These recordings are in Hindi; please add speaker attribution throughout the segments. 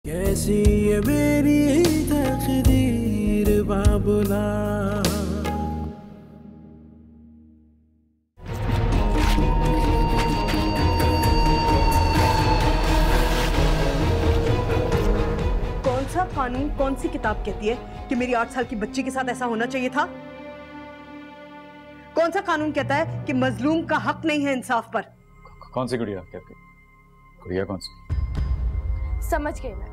Speaker 1: कैसी ये मेरी तकदीर बाबुला।
Speaker 2: कौन सा कानून, कौन सी किताब कहती है कि मेरी 8 साल की बच्ची के साथ ऐसा होना चाहिए था? कौन सा कानून कहता है कि मजलूम का हक नहीं है इंसाफ पर?
Speaker 3: कौन सी गुड़िया? क्या गुड़िया कौन सी?
Speaker 4: समझ गई मैं,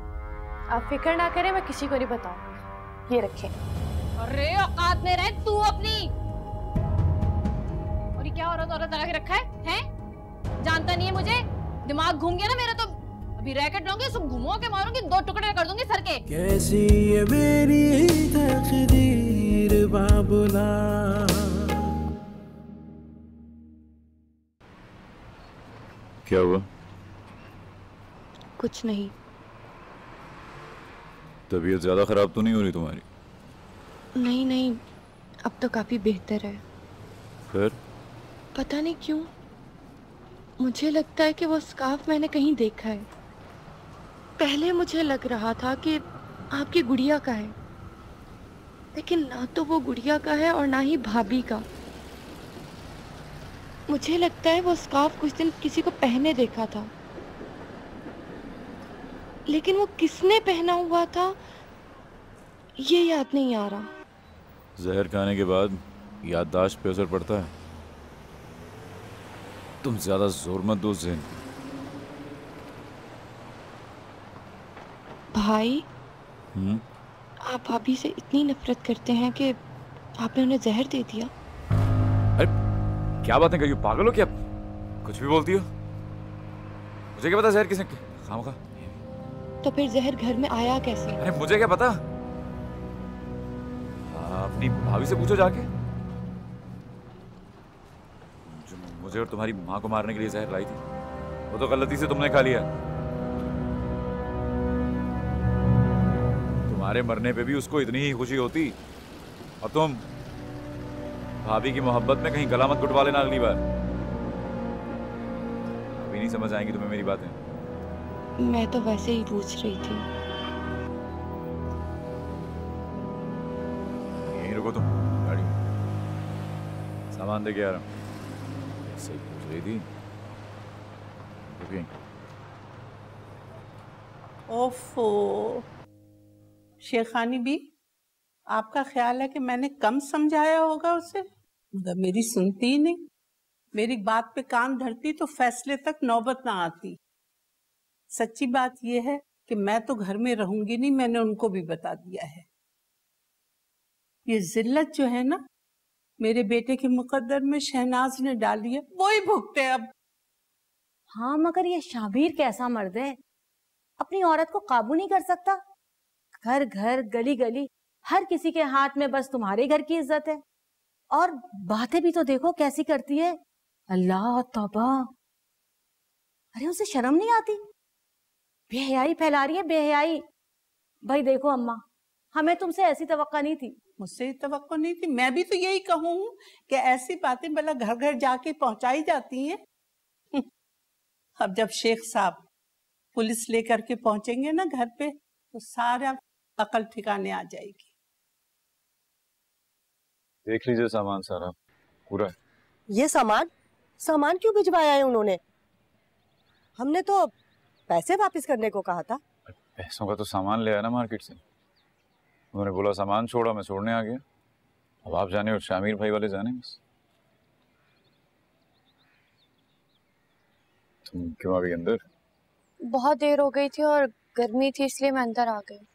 Speaker 4: आप फिक्र ना करें, मैं किसी को नहीं बताऊंगी। ये रखें।
Speaker 5: अरे औकात में रह तू अपनी। और ये क्या औरत औरत लगा के रखा है? हैं? जानता नहीं है मुझे? दिमाग घूम गया ना मेरा तो। अभी रैकेट लूंगी, सब घुमा के मारूंगी, 2 टुकड़े कर दूंगी सर के।
Speaker 1: कैसी ये मेरी तकदीर बाबुला।
Speaker 3: क्या हुआ?
Speaker 4: कुछ नहीं।
Speaker 3: तबीयत ज्यादा खराब तो नहीं हो रही तुम्हारी?
Speaker 4: नहीं नहीं, अब तो काफी बेहतर है।
Speaker 3: फिर?
Speaker 4: पता नहीं क्यों मुझे लगता है कि वो स्कार्फ मैंने कहीं देखा है। पहले मुझे लग रहा था कि आपकी गुड़िया का है, लेकिन ना तो वो गुड़िया का है और ना ही भाभी का। मुझे लगता है वो स्कार्फ कुछ दिन किसी को पहने देखा था, लेकिन वो किसने पहना हुआ था ये याद नहीं आ रहा।
Speaker 3: जहर खाने के बाद याददाश्त पे असर पड़ता है। तुम ज्यादा जोर मत दो ज़हन।
Speaker 4: भाई, आप भाभी से इतनी नफरत करते हैं कि आपने उन्हें जहर दे दिया?
Speaker 3: अरे क्या बातें करी हो? पागल हो क्या? कुछ भी बोलती हो। मुझे क्या पता जहर किसने खामखा।
Speaker 4: तो फिर जहर घर में आया कैसे?
Speaker 3: अरे मुझे क्या पता, अपनी भाभी से पूछो जाके। जो मुझे और तुम्हारी माँ को मारने के लिए जहर लाई थी, वो तो गलती से तुमने खा लिया। तुम्हारे मरने पे भी उसको इतनी ही खुशी होती, और तुम भाभी की मोहब्बत में कहीं गला मत घुटवा लेना अगली बार। अभी नहीं समझ आएंगी तुम्हें मेरी बातें।
Speaker 4: मैं तो वैसे ही पूछ रही थी।
Speaker 3: यहीं रुको तुम गाड़ी में, सामान दे के आ रहा हूँ। सही पूछ रही थी। रुकिए।
Speaker 6: ओफो शेखानी भी, आपका ख्याल है कि मैंने कम समझाया होगा उसे, मगर मेरी सुनती ही नहीं। मेरी बात पे कान धरती तो फैसले तक नौबत ना आती। सच्ची बात यह है कि मैं तो घर में रहूंगी नहीं, मैंने उनको भी बता दिया है। ये जिल्लत जो है ना, मेरे बेटे के मुकद्दर में शहनाज ने डाली है, वो ही भुगते अब।
Speaker 5: हाँ मगर ये शाबीर कैसा मर्द है, अपनी औरत को काबू नहीं कर सकता। घर घर गली गली हर किसी के हाथ में बस तुम्हारे घर की इज्जत है, और बातें भी तो देखो कैसी करती है। अल्लाह तौबा। अरे उसे शर्म नहीं आती? बेहयाई फैला रही है, बेहयाई। भाई देखो अम्मा, हमें तुमसे ऐसी तवक्का नहीं थी।
Speaker 6: मुझसे ही तवक्को नहीं थी? मैं भी तो यही कहूँ कि ऐसी बातें भला घर घर जाके पहुंचाई जाती हैं। अब जब शेख साहब पुलिस लेकर के पहुंचेंगे ना घर पे, तो सारा अकल ठिकाने आ जाएगी।
Speaker 3: देख लीजिए सामान सारा पूरा है।
Speaker 7: ये सामान क्यों भिजवाया है उन्होंने? हमने तो पैसे वापस करने को कहा था।
Speaker 3: पैसों का तो सामान ले आया ना मार्केट से। उन्होंने बोला सामान छोड़ा, मैं छोड़ने आ गया। अब आप जाने और शामिर भाई वाले जाने। बस तुम क्यों आ गई अंदर?
Speaker 4: बहुत देर हो गई थी और गर्मी थी, इसलिए मैं अंदर आ गई।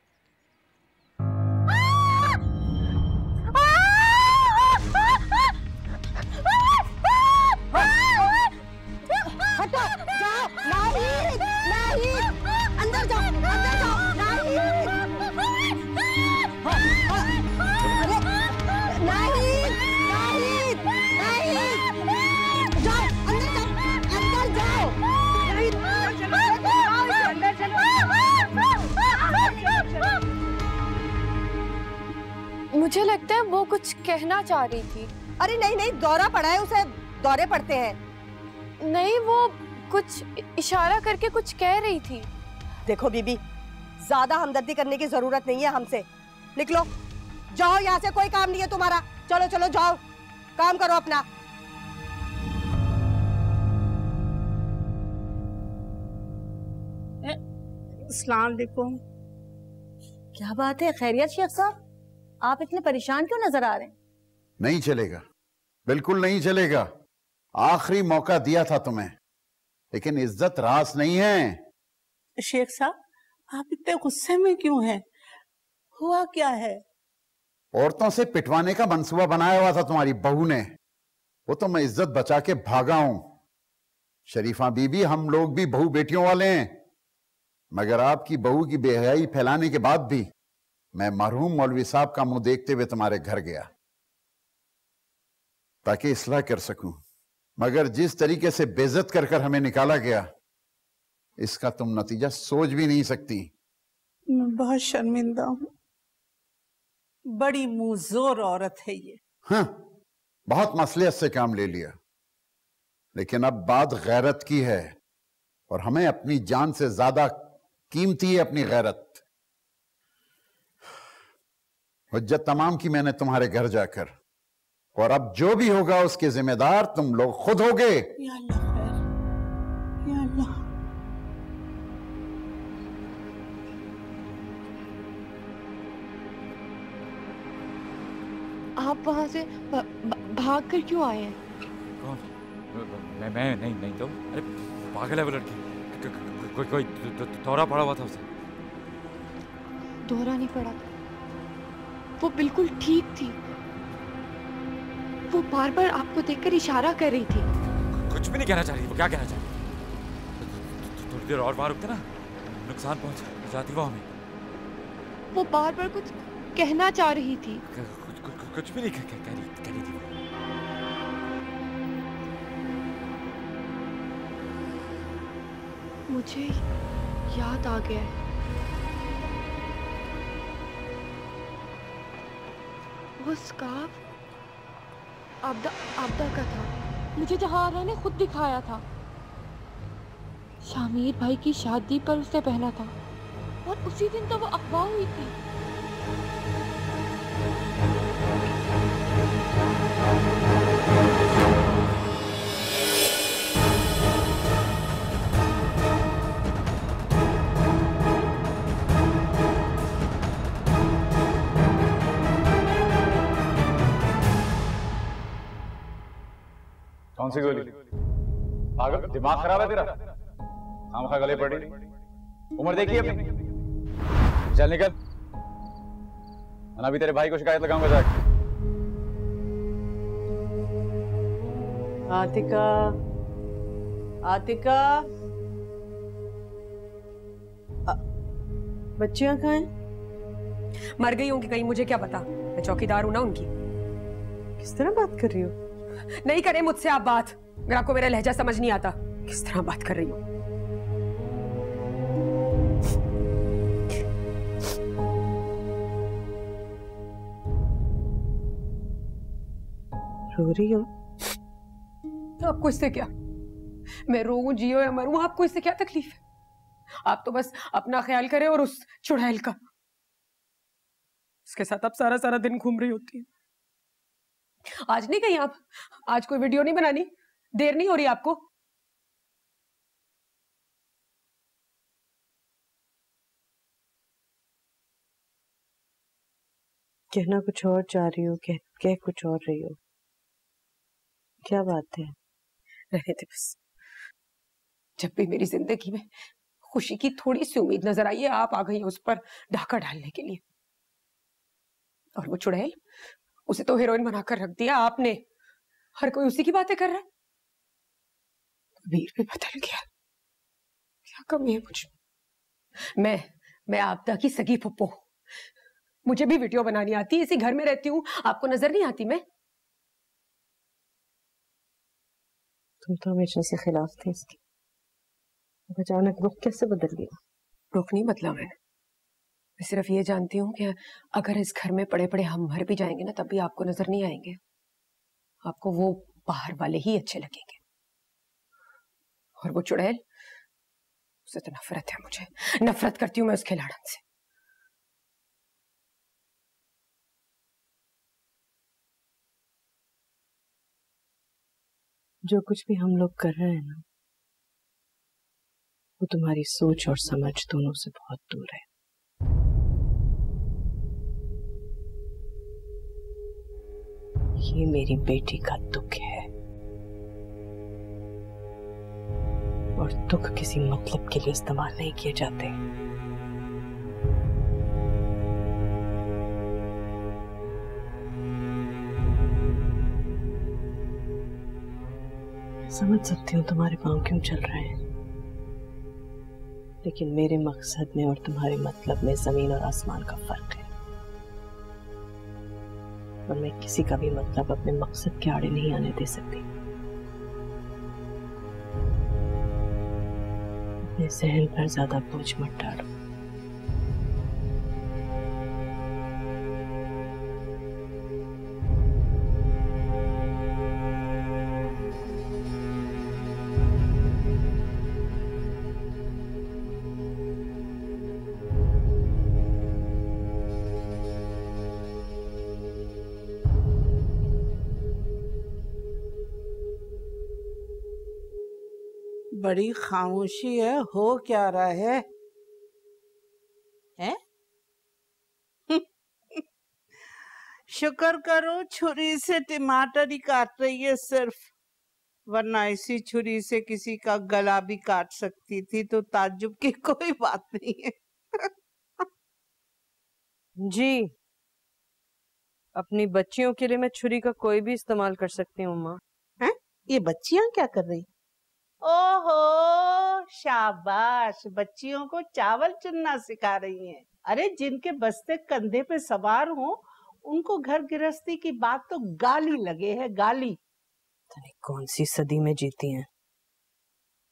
Speaker 4: मुझे लगता है वो कुछ कहना चाह रही थी।
Speaker 7: अरे नहीं नहीं, दौरा पड़ा है उसे, दौरे पड़ते हैं।
Speaker 4: नहीं, वो कुछ इशारा करके कुछ कह रही थी।
Speaker 7: देखो बीबी, ज्यादा हमदर्दी करने की जरूरत नहीं है हमसे। निकलो, जाओ यहाँ से, कोई काम नहीं है तुम्हारा। चलो चलो जाओ, काम करो अपना।
Speaker 6: अस्सलाम वालेकुम।
Speaker 5: क्या बात है, खैरियत शेख साहब? आप इतने परेशान क्यों नजर आ रहे हैं?
Speaker 8: नहीं चलेगा, बिल्कुल नहीं चलेगा। आखिरी मौका दिया था तुम्हें, लेकिन इज्जत रास नहीं है।
Speaker 6: शेख साहब, आप इतने गुस्से में क्यों हैं? हुआ क्या है?
Speaker 8: औरतों से पिटवाने का मंसूबा बनाया हुआ था तुम्हारी बहू ने, वो तो मैं इज्जत बचा के भागा हूं। शरीफा बीबी, हम लोग भी बहू बेटियों वाले हैं, मगर आपकी बहू की बेहयाई फैलाने के बाद भी मैं मरहूम मौलवी साहब का मुंह देखते हुए तुम्हारे घर गया ताकि इस्लाह कर सकूं, मगर जिस तरीके से बेइज्जत कर कर हमें निकाला गया, इसका तुम नतीजा सोच भी नहीं सकती।
Speaker 6: मैं बहुत शर्मिंदा हूँ। बड़ी मुंहजोर औरत है ये।
Speaker 8: हाँ, बहुत मसलियत से काम ले लिया, लेकिन अब बात गैरत की है, और हमें अपनी जान से ज्यादा कीमती है अपनी गैरत। हुज्जत तमाम की मैंने तुम्हारे घर जाकर, और अब जो भी होगा उसके जिम्मेदार तुम लोग खुद होगे।
Speaker 6: या अल्लाह खैर, या अल्लाह।
Speaker 4: आप वहां से भाग कर क्यों आए हैं?
Speaker 3: कौन? मैं नहीं तो। अरे पागल है वो लड़की। कोई दौरा पड़ा हुआ था उसे।
Speaker 4: दौरा नहीं पड़ा, वो बिल्कुल ठीक थी। वो बार बार आपको देखकर इशारा कर रही थी।
Speaker 3: कुछ भी नहीं कहना चाह रही। वो क्या कहना चाह रही? थोड़ी देर और वहां रुकते ना, नुकसान पहुंच जाती वो हमें।
Speaker 4: वो बार बार कुछ कहना चाह रही थी।
Speaker 3: कुछ भी नहीं कह रही थी।
Speaker 4: मुझे याद आ गया है, वो स्कार्फ आबदा का था। मुझे जहारा ने खुद दिखाया था। शामिर भाई की शादी पर उसने पहना था, और उसी दिन तो वो अफवाह हुई थी।
Speaker 3: कौन सी गोली? पागल, दिमाग खराब है तेरा? खामखा गले पड़ी। उम्र देखी अपनी। चल निकल, मैं अभी तेरे भाई को शिकायत लगाऊंगा जाके।
Speaker 6: आतिका, आतिका, बच्चियां कहाँ हैं?
Speaker 2: मर गई होंगी कहीं, मुझे क्या पता। मैं चौकीदार हूं ना उनकी।
Speaker 6: किस तरह बात कर रही हो?
Speaker 2: नहीं करें मुझसे आप बात, अगर आपको मेरा लहजा समझ नहीं आता। किस तरह बात कर रही हो?
Speaker 6: रो रही हो?
Speaker 2: तो आपको इससे क्या? मैं रोऊं, जियो या मरूं, आपको इससे क्या तकलीफ है? आप तो बस अपना ख्याल करें और उस चुड़ैल का। उसके साथ आप सारा सारा दिन घूम रही होती है। आज नहीं कहीं आप? आज कोई वीडियो नहीं बनानी? देर नहीं हो रही आपको?
Speaker 6: कहना कुछ और चाह रही हो, कह कुछ और रही हो। क्या बात है?
Speaker 2: रहने दे बस। जब भी मेरी जिंदगी में खुशी की थोड़ी सी उम्मीद नजर आई है, आप आ गई हैं उस पर ढाका डालने के लिए। और वो चुड़ैल, उसे तो हीरोइन बनाकर रख दिया आपने। हर कोई उसी की बातें कर रहा है। वीर भी बदल गया। क्या कमी है मुझ में? मैं आपदा की सगी फुप्पो। मुझे भी वीडियो बनानी आती है, इसी घर में रहती हूँ, आपको नजर नहीं आती मैं?
Speaker 6: तुम तो हमेशा से खिलाफ थे इसके, अचानक रुख कैसे बदल गया?
Speaker 2: रुख नहीं बदला मैंने। मैं सिर्फ ये जानती हूँ कि अगर इस घर में पड़े पड़े हम मर भी जाएंगे ना, तब भी आपको नजर नहीं आएंगे। आपको वो बाहर वाले ही अच्छे लगेंगे। और वो चुड़ैल, उससे तो नफरत है मुझे, नफरत करती हूँ मैं उस खिलाड़न से।
Speaker 9: जो कुछ भी हम लोग कर रहे हैं ना, वो तुम्हारी सोच और समझ दोनों से बहुत दूर है। ये मेरी बेटी का दुख है, और दुख किसी मतलब के लिए इस्तेमाल नहीं किए जाते। समझ सकती हूँ तुम्हारे पांव क्यों चल रहे हैं, लेकिन मेरे मकसद में और तुम्हारे मतलब में जमीन और आसमान का फर्क है। और मैं किसी का भी मतलब अपने मकसद के आड़े नहीं आने दे सकती। अपने जहन पर ज्यादा बोझ मत डालो।
Speaker 6: बड़ी खामोशी है, हो क्या रहा है? हैं? शुक्र करो छुरी से टमाटर ही काट रही है सिर्फ, वरना इसी छुरी से किसी का गला भी काट सकती थी, तो ताज्जुब की कोई बात नहीं है।
Speaker 9: जी, अपनी बच्चियों के लिए मैं छुरी का कोई भी इस्तेमाल कर सकती हूँ माँ।
Speaker 6: हैं? ये बच्चियां क्या कर रही? ओहो, शाबाश, बच्चियों को चावल चुनना सिखा रही हैं। अरे जिनके बस्ते कंधे पे सवार हो, उनको घर गृहस्थी की बात तो गाली लगे है, गाली।
Speaker 9: कौन सी सदी में जीती हैं,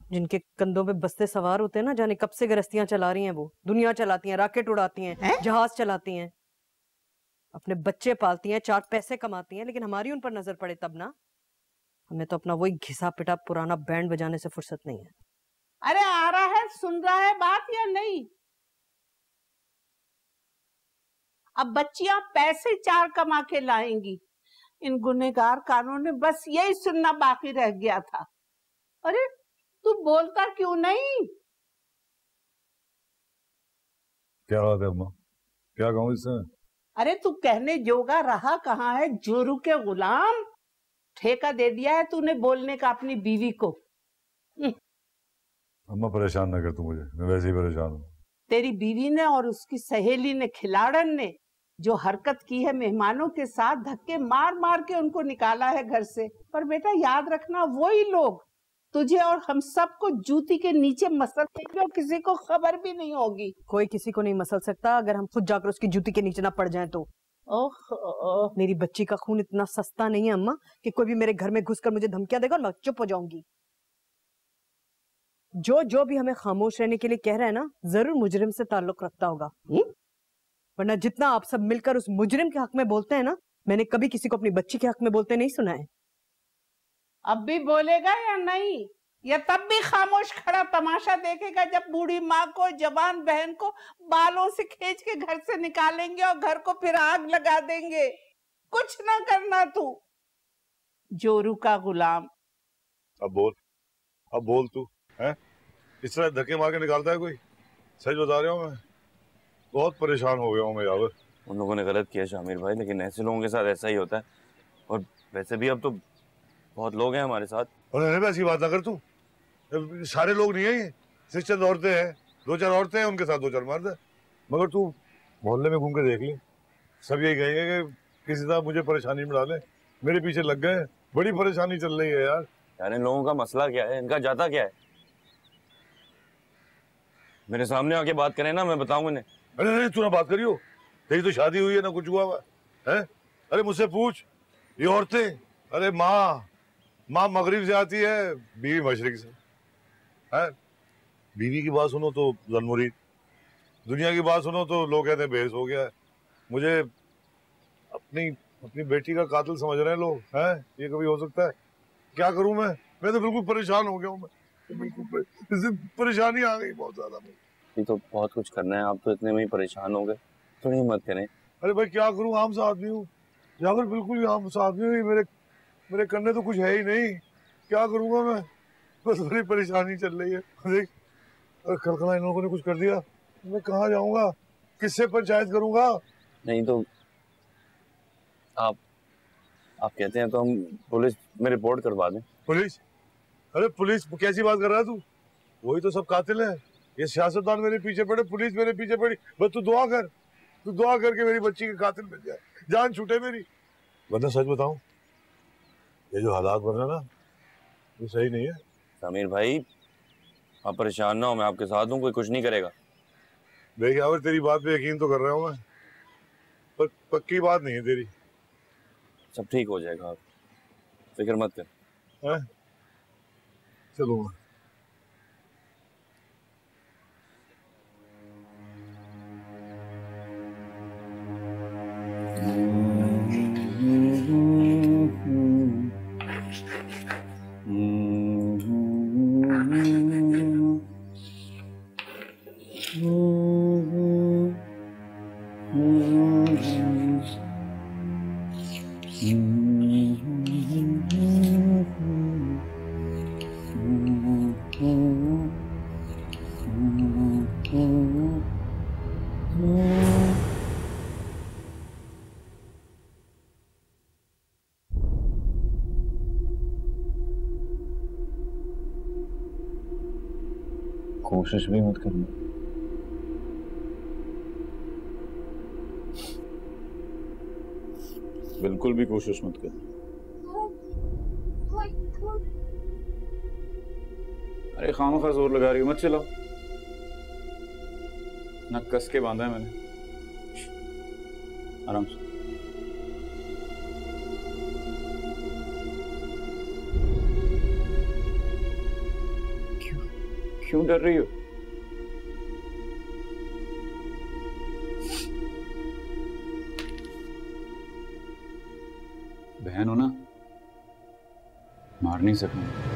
Speaker 9: जिनके कंधों पे बस्ते सवार होते हैं ना, जाने कब से गृहस्थियां चला रही हैं। वो दुनिया चलाती हैं, रॉकेट उड़ाती हैं, जहाज चलाती हैं, अपने बच्चे पालती हैं, 4 पैसे कमाती हैं, लेकिन हमारी उन पर नजर पड़े तब ना। हमें तो अपना वही घिसा पिटा पुराना बैंड बजाने से फुर्सत नहीं है।
Speaker 6: अरे आ रहा है, सुन रहा है बात या नहीं? अब बच्चियां पैसे 4 कमा के लाएंगी, इन गुनहगार कानों ने बस यही सुनना बाकी रह गया था। अरे तू बोलता क्यों नहीं?
Speaker 10: क्या बात है अम्मा, क्या कहूँ इससे?
Speaker 6: अरे तू कहने जोगा रहा कहाँ है, जोरू के गुलाम। ठेका दे दिया है तूने बोलने का अपनी बीवी को।
Speaker 10: अम्मा परेशान ना कर तू मुझे, मैं वैसे ही परेशान हूँ।
Speaker 6: तेरी बीवी ने और उसकी सहेली ने, खिलाड़न ने जो हरकत की है, मेहमानों के साथ धक्के मार मार के उनको निकाला है घर से। पर बेटा याद रखना, वही लोग तुझे और हम सबको जूती के नीचे मसल देंगे और किसी को खबर भी नहीं होगी।
Speaker 9: कोई किसी को नहीं मसल सकता अगर हम खुद जाकर उसकी जूती के नीचे ना पड़ जाएं तो।
Speaker 6: ओह,
Speaker 9: मेरी बच्ची का खून इतना सस्ता नहीं है अम्मा कि कोई भी मेरे घर में घुसकर मुझे धमकियां देगा और मैं चुप हो जाऊंगी। जो भी हमें खामोश रहने के लिए कह रहा है ना, जरूर मुजरिम से ताल्लुक रखता होगा। वरना जितना आप सब मिलकर उस मुजरिम के हक में बोलते हैं ना, मैंने कभी किसी को अपनी बच्ची के हक में बोलते नहीं सुना है।
Speaker 6: अब भी बोलेगा या नहीं, या तब भी खामोश खड़ा तमाशा देखेगा जब बूढ़ी माँ को, जवान बहन को बालों से खींच के घर से निकालेंगे और घर को फिर आग लगा देंगे? कुछ ना करना तू, जोरू का गुलाम।
Speaker 10: अब बोल तू है, इस तरह धक्के मार के निकालता है कोई? सच बता रहा हूँ, मैं बहुत परेशान हो गया हूँ मैं यार।
Speaker 11: उन लोगों ने गलत किया शामिर भाई, लेकिन ऐसे लोगों के साथ ऐसा ही होता है। और वैसे भी अब तो बहुत लोग हैं हमारे साथ।
Speaker 10: और ऐसी बात ना कर तू, सारे लोग नहीं है ये, सिर्फ चंद औरतें हैं, 2-4 औरतें हैं, उनके साथ 2-4 मर्द है। मगर तू मोहल्ले में घूम के देख ली, सब यही कहेंगे कि किसी तरह मुझे परेशानी में डाले, मेरे पीछे लग गए। बड़ी परेशानी चल रही है यार।
Speaker 11: यार इन लोगों का मसला क्या है, इनका जाता क्या है? मेरे सामने आके बात करें ना, मैं बताऊं इन्हें।
Speaker 10: अरे तू ना बात करियो, तेरी तो शादी हुई है ना कुछ हुआ हुआ है। अरे मुझसे पूछ, ये औरतें, अरे माँ मगरिब से आती है, बीवी मशरिक से है। बीवी की बात सुनो तो ज़न्मुरीद, दुनिया की बात सुनो तो लोग कहते हैं बेहस हो गया है। मुझे अपनी बेटी का कातिल समझ रहे हैं लोग हैं। ये कभी हो सकता है? क्या करूं मैं तो बिल्कुल परेशान हो गया हूं मैं। बिल्कुल परेशानी आ गई बहुत ज्यादा।
Speaker 11: ये तो बहुत कुछ करना है, आप तो इतने में ही परेशान हो गए, थोड़ी हिम्मत करें।
Speaker 10: अरे भाई क्या करूं, आम सा आदमी हूँ जाकर, बिल्कुल आम सा आदमी हूँ। मेरे करने तो कुछ है ही नहीं, क्या करूंगा मैं, बस बड़ी परेशानी चल रही है। देख कल इन लोगों ने कुछ कर दिया, मैं कहाँ जाऊंगा, किससे पंचायत करूंगा? नहीं तो आप कहते हैं तो हम पुलिस में रिपोर्ट करवा दें। पुलिस? अरे पुलिस कैसी बात कर रहा है तू? वही तो सब कातिल है, ये सियासतदान मेरे पीछे पड़े, पुलिस मेरे पीछे पड़ी। बस तू दुआ करके मेरी बच्ची के कातिल मिल जाए, जान छूटे मेरी। वरना सच बताऊं, ये जो हालात बन रहे ना, ये सही नहीं है।
Speaker 11: समीर भाई आप परेशान ना हो, मैं आपके साथ हूँ, कोई कुछ नहीं करेगा।
Speaker 10: देख यार, तेरी बात पे यकीन तो कर रहा हूँ मैं, पर पक्की बात नहीं है तेरी।
Speaker 11: सब ठीक हो जाएगा, आप फिक्र मत कर।
Speaker 10: चलो
Speaker 3: कोशिश भी मत करना। बिल्कुल भी कोशिश मत करना। अरे खामखा जोर लगा रही हो, मत चलाओ ना, कस के बांधा है मैंने, आराम से। क्यों डर रही हो? बहन हो ना, मार नहीं सकूंगा।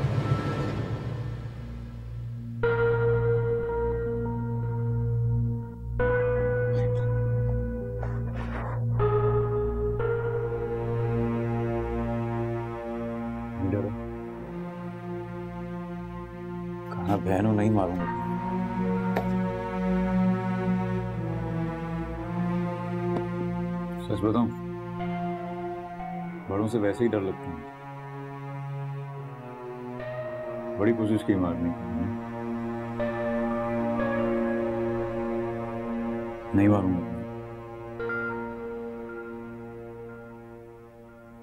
Speaker 3: कहा बहन हो, नहीं मारूंगा। सच बताऊं, बड़ों से वैसे ही डर लगता है। बड़ी कोशिश की मारने की, नहीं मारूंगा।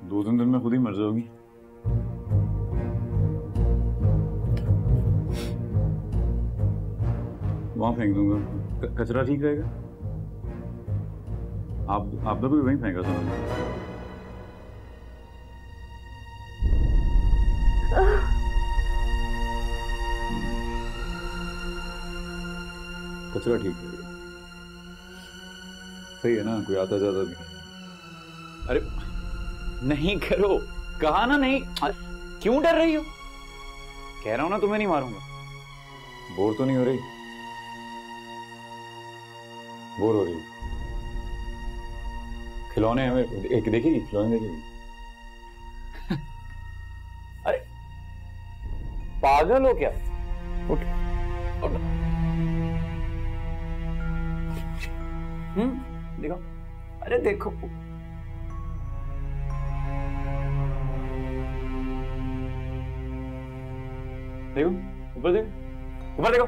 Speaker 3: 2-3 दिन में खुद ही मर जाओगी। वहां फेंक दूंगा, कचरा ठीक रहेगा। आपने भी वहीं फेंका था। कचरा ठीक रहेगा, सही है ना, कोई आता जाता भी। अरे नहीं करो, कहा ना नहीं। क्यों डर रही हो? कह रहा हूं ना तुम्हें नहीं मारूंगा। बोर तो नहीं हो रही? बोर हो रही है? खिलौने हमें एक देखेगी, खिलौने देखेगी। अरे पागल हो क्या? उठ उठ। देखो, अरे देखो, देखो ऊपर, देखो ऊपर, देखो।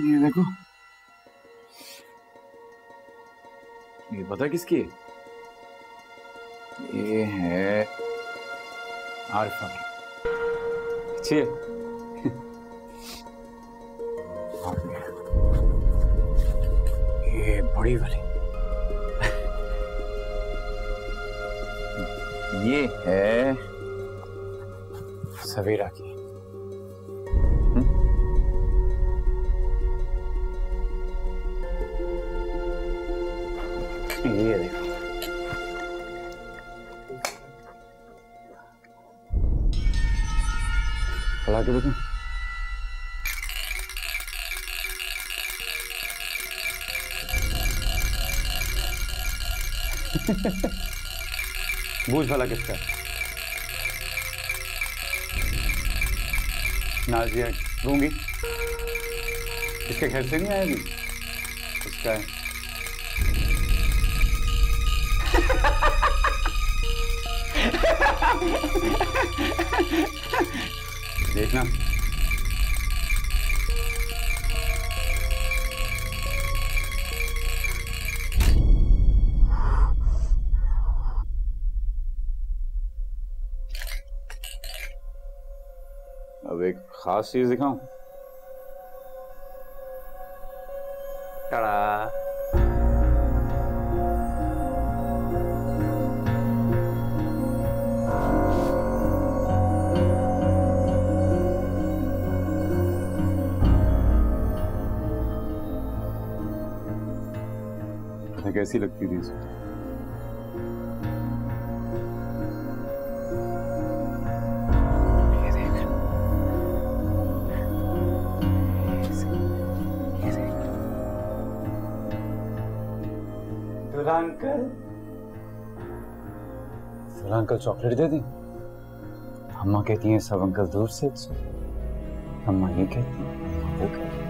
Speaker 3: ये देखो, ये पता है किसकी है? ये है आरिफा की। अच्छी है। ये बड़ी वाली ये है सवेरा की। ये देखो, खड़ा के देखो। बूझ भला किसका? नाजिया दूंगी, इसके घर से नहीं आएगी, उसका है। देखना अब एक खास चीज दिखाऊं। टाड़ा। कैसी लगती थी इसको? अंकल चॉकलेट दे दी। अम्मा कहती हैं सब अंकल दूर से अच्छे। अम्मा ये कहती हैं, वो कहती हैं।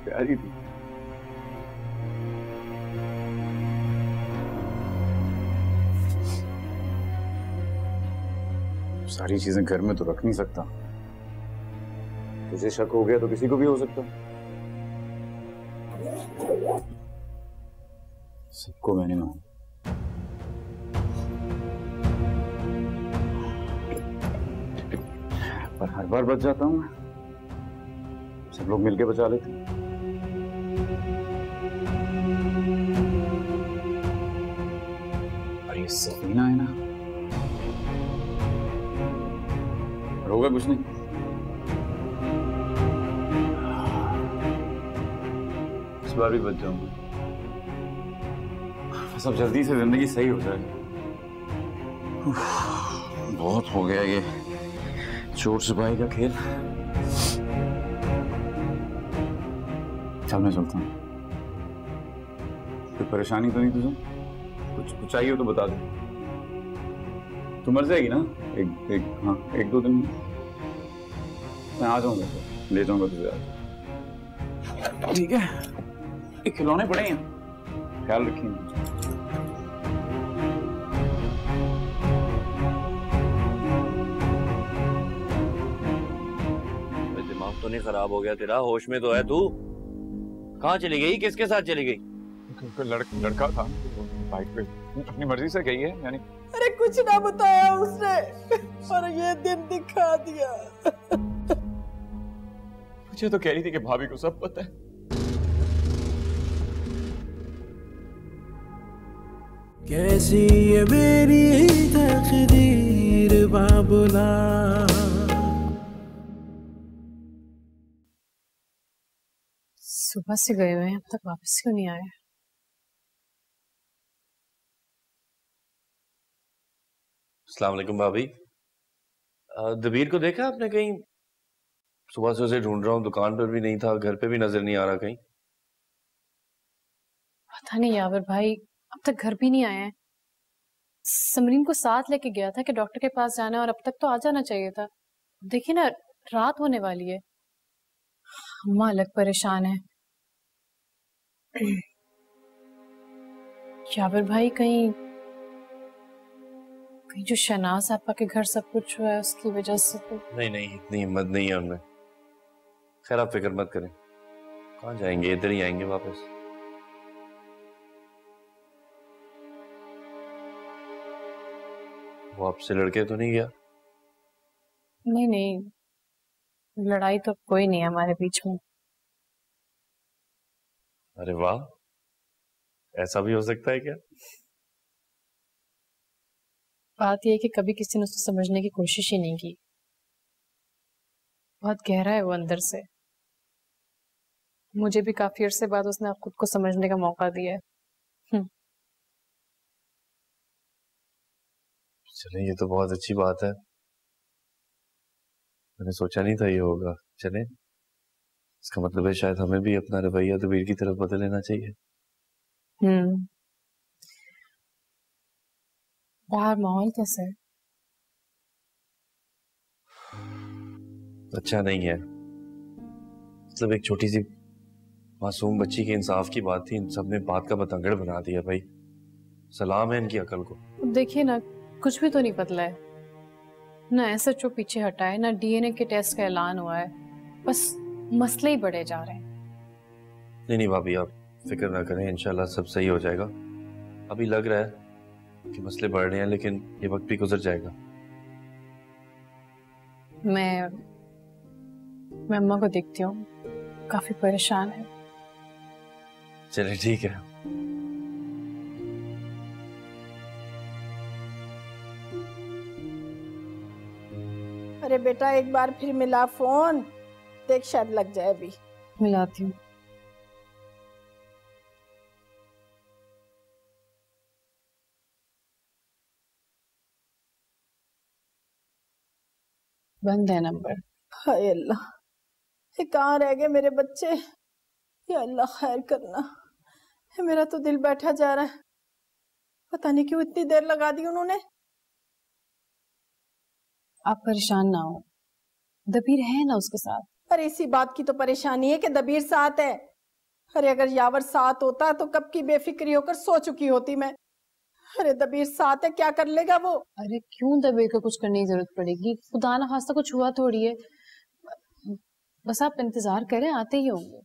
Speaker 3: प्यारी थी। सारी चीजें घर में तो रख नहीं सकता। तुझे शक हो गया तो किसी को भी हो सकता। सबको मैंने माना, पर हर बार बच जाता हूं मैं। सब लोग मिलके बचा लेते हैं। और ये सफीना है ना, होगा कुछ नहीं। इस बार भी बच जाऊंगा। सब जल्दी से जिंदगी सही हो जाए। बहुत हो गया ये चोर सिपाही का खेल। चल मैं चलता हूँ। कोई परेशानी तो नहीं तुझे? कुछ चाहिए हो तो बता दे। तू मर जाएगी ना एक दो दिन में? मैं आ जाऊंगा, ले जाऊंगा तुझे आज। ठीक है, ये खिलौने पड़े हैं, ख्याल रखिए।
Speaker 11: दिमाग तो नहीं खराब हो गया तेरा? होश में तो है तू? कहाँ चली गई? किसके साथ चली गई?
Speaker 3: लड़का था बाइक पे, अपनी मर्जी से गई है यानी।
Speaker 6: अरे कुछ ना बताया उसने और ये दिन दिखा दिया।
Speaker 3: मुझे तो कह रही थी कि भाभी को सब पता है।
Speaker 1: कैसी ये मेरी तकदीर बाबुला।
Speaker 12: सुबह से गए हुए हैं, अब तक वापस क्यों नहीं आए?
Speaker 11: अस्सलाम वालेकुम भाभी। दबीर को देखा आपने कहीं? सुबह से उसे ढूंढ रहा हूँ, दुकान पर भी नहीं था, घर पे भी नजर नहीं आ रहा कहीं।
Speaker 12: पता नहीं यावर भाई, अब तक घर भी नहीं आए हैं। समरीन को साथ लेके गया था कि डॉक्टर के पास जाना है और अब तक तो आ जाना चाहिए था। देखिए ना, रात होने वाली है। अम्मा अलग परेशान है। यावर भाई कहीं जो शहनाज आपा के घर सब कुछ हुआ है उसकी वजह से तो।
Speaker 11: नहीं, इतनी हिम्मत नहीं है उनमें। खैर आप फिक्र मत करें, कहाँ जाएंगे, इधर ही आएंगे वापस। वो आपसे लड़के तो नहीं गया?
Speaker 12: नहीं, लड़ाई तो कोई नहीं है हमारे बीच में।
Speaker 11: अरे वाह, ऐसा भी हो सकता है क्या?
Speaker 12: बात यह है कि कभी किसी ने उसको समझने की कोशिश ही नहीं की। बहुत गहरा है वो अंदर से। मुझे भी काफी अरसे बाद उसने खुद को समझने का मौका दिया है।
Speaker 11: चले, ये तो बहुत अच्छी बात है। मैंने सोचा नहीं था ये होगा। चले, इसका मतलब है शायद हमें भी अपना रवैया दबीर की तरफ बदल लेना चाहिए।
Speaker 12: बाहर माहौल कैसा है?
Speaker 11: अच्छा नहीं है। मतलब एक छोटी सी मासूम बच्ची के इंसाफ की बात थी, इन सब ने बात का बतंगड़ बना दिया भाई। सलाम है इनकी अकल को।
Speaker 12: देखिए ना, कुछ भी तो नहीं बदला है ना। एसएचओ पीछे हटा है, ना डीएनए के टेस्ट का ऐलान हुआ है। बस मसले ही बढ़े जा रहे हैं।
Speaker 11: नहीं भाभी, आप फिक्र ना करें, इंशाल्लाह सब सही हो जाएगा। अभी लग रहा है कि मसले बढ़ रहे हैं, लेकिन ये वक्त भी गुजर जाएगा।
Speaker 12: मैं अम्मा को देखती हूँ, काफी परेशान है।
Speaker 11: चलिए ठीक है।
Speaker 13: अरे बेटा, एक बार फिर मिला फोन, देख शायद लग जाए। अभी
Speaker 12: मिलाती हूँ। बंद है नंबर।
Speaker 13: हाय अल्लाह, ये कहाँ रह गए मेरे बच्चे? या अल्लाह खैर करना। मेरा तो दिल बैठा जा रहा है, पता नहीं क्यों इतनी देर लगा दी उन्होंने।
Speaker 12: आप परेशान ना हो, दबीर है ना उसके साथ।
Speaker 13: अरे इसी बात की तो परेशानी है कि दबीर साथ है। अरे अगर यावर साथ होता तो कब की बेफिक्री होकर सो चुकी होती मैं। अरे दबीर साथ है, क्या कर लेगा वो?
Speaker 12: अरे क्यों दबीर को कुछ करने की जरूरत पड़ेगी? खुदा ना खास्ता कुछ हुआ थोड़ी है। बस आप इंतजार करें, आते ही होंगे।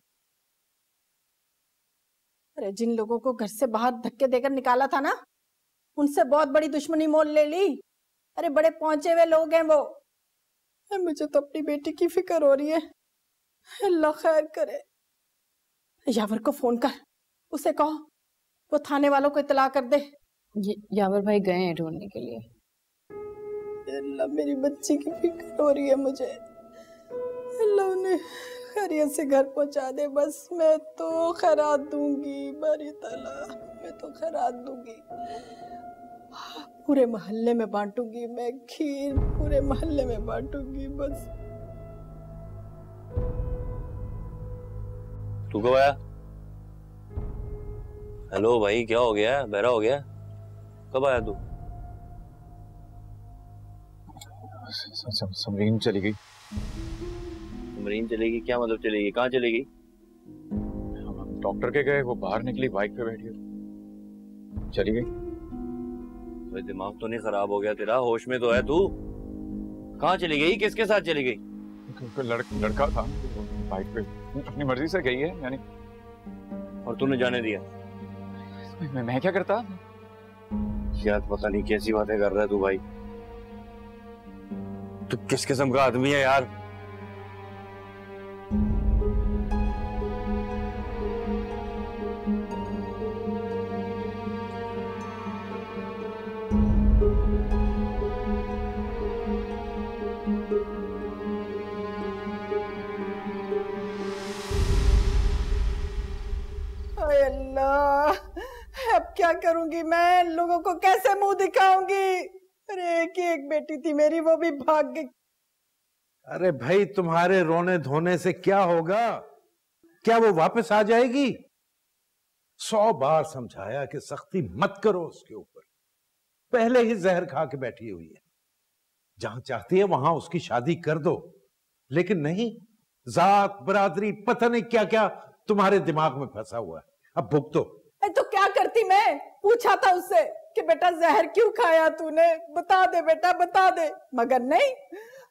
Speaker 13: अरे जिन लोगों को घर से बाहर धक्के देकर निकाला था ना, उनसे बहुत बड़ी दुश्मनी मोल ले ली। अरे बड़े पहुंचे हुए लोग हैं वो। मुझे तो अपनी बेटी की फिक्र हो रही है, अल्लाह खैर करे। यावर को फोन कर, उसे कहो वो थाने वालों को इतला कर दे।
Speaker 12: यावर भाई गए हैं ढूंढने के लिए।
Speaker 13: अल्लाह मेरी बच्ची की फिक्र हो रही है मुझे। अल्लाह उन्हें खैरियत से घर पहुंचा दे। बस मैं तो खैरात दूंगी, बारी ताला मैं तो खैरात दूंगी। पूरे मोहल्ले में बांटूंगी मैं खीर, पूरे मोहल्ले में बांटूंगी बस।
Speaker 11: तू कब आया? हेलो भाई, क्या हो गया? बहरा हो गया? कब आया तू?
Speaker 3: समरीन चली गई।
Speaker 11: समरीन चलेगी? क्या मतलब चलेगी? कहाँ चलेगी?
Speaker 3: हम डॉक्टर के गए, वो बाहर निकली, बाइक पे बैठी चली गई।
Speaker 11: दिमाग तो नहीं खराब हो गया तेरा? होश में तो है तू? कहाँ चली गई? किसके साथ चली गई?
Speaker 3: लड़का था बाइक पे, अपनी मर्जी से गई है यानी।
Speaker 11: और तूने जाने दिया?
Speaker 3: मैं क्या करता?
Speaker 11: यार पता नहीं कैसी बातें कर रहा है तू भाई। तू किस किस्म का आदमी है यार?
Speaker 13: अब क्या करूंगी मैं? लोगों को कैसे मुंह दिखाऊंगी? अरे एक बेटी थी मेरी, वो भी भाग गई।
Speaker 14: अरे भाई, तुम्हारे रोने धोने से क्या होगा? क्या वो वापस आ जाएगी? 100 बार समझाया कि सख्ती मत करो उसके ऊपर, पहले ही जहर खा के बैठी हुई है। जहां चाहती है वहां उसकी शादी कर दो, लेकिन नहीं, जात बरादरी पता नहीं क्या क्या तुम्हारे दिमाग में फंसा हुआ है। अब भुगतो।
Speaker 13: तो क्या करती मैं? पूछा था उससे कि बेटा जहर क्यों खाया तूने, बता दे बेटा बता दे, मगर नहीं।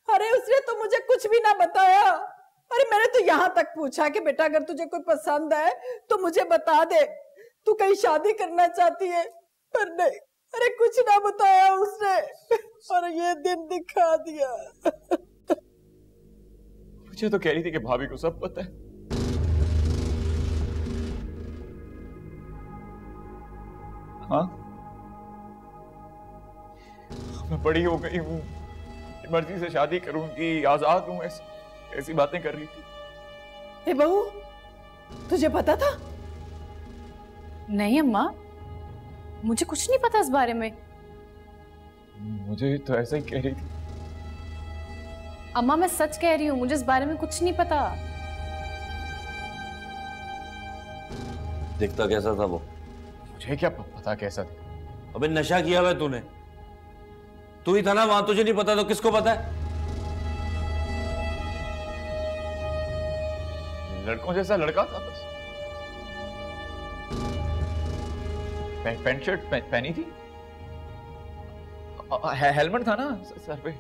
Speaker 13: अरे उसने तो मुझे कुछ भी ना बताया। अरे मैंने तो यहाँ तक पूछा कि बेटा अगर तुझे कोई पसंद है तो मुझे बता दे, तू कहीं शादी करना चाहती है, पर नहीं। अरे कुछ ना बताया उसने, और ये दिन दिखा दिया।
Speaker 3: मुझे तो कह रही थी कि भाभी को सब पता है। हाँ, मैं बड़ी हो गई हूँ, मर्जी से शादी करूंगी, आजाद हूँ, ऐसी बातें कर रही थी।
Speaker 13: ए बहू, तुझे पता था?
Speaker 12: नहीं अम्मा, मुझे कुछ नहीं पता इस बारे में।
Speaker 3: मुझे तो ऐसा ही कह रही थी।
Speaker 12: अम्मा मैं सच कह रही हूँ, मुझे इस बारे में कुछ नहीं पता।
Speaker 11: दिखता कैसा था वो?
Speaker 3: मुझे क्या पता कैसा था?
Speaker 11: अबे नशा किया हुआ तूने, तू ही था ना वहां, तुझे नहीं पता तो किसको पता है?
Speaker 3: लड़कों जैसा लड़का था बस, पैंट शर्ट पहनी थी, हेलमेट था ना सर पे,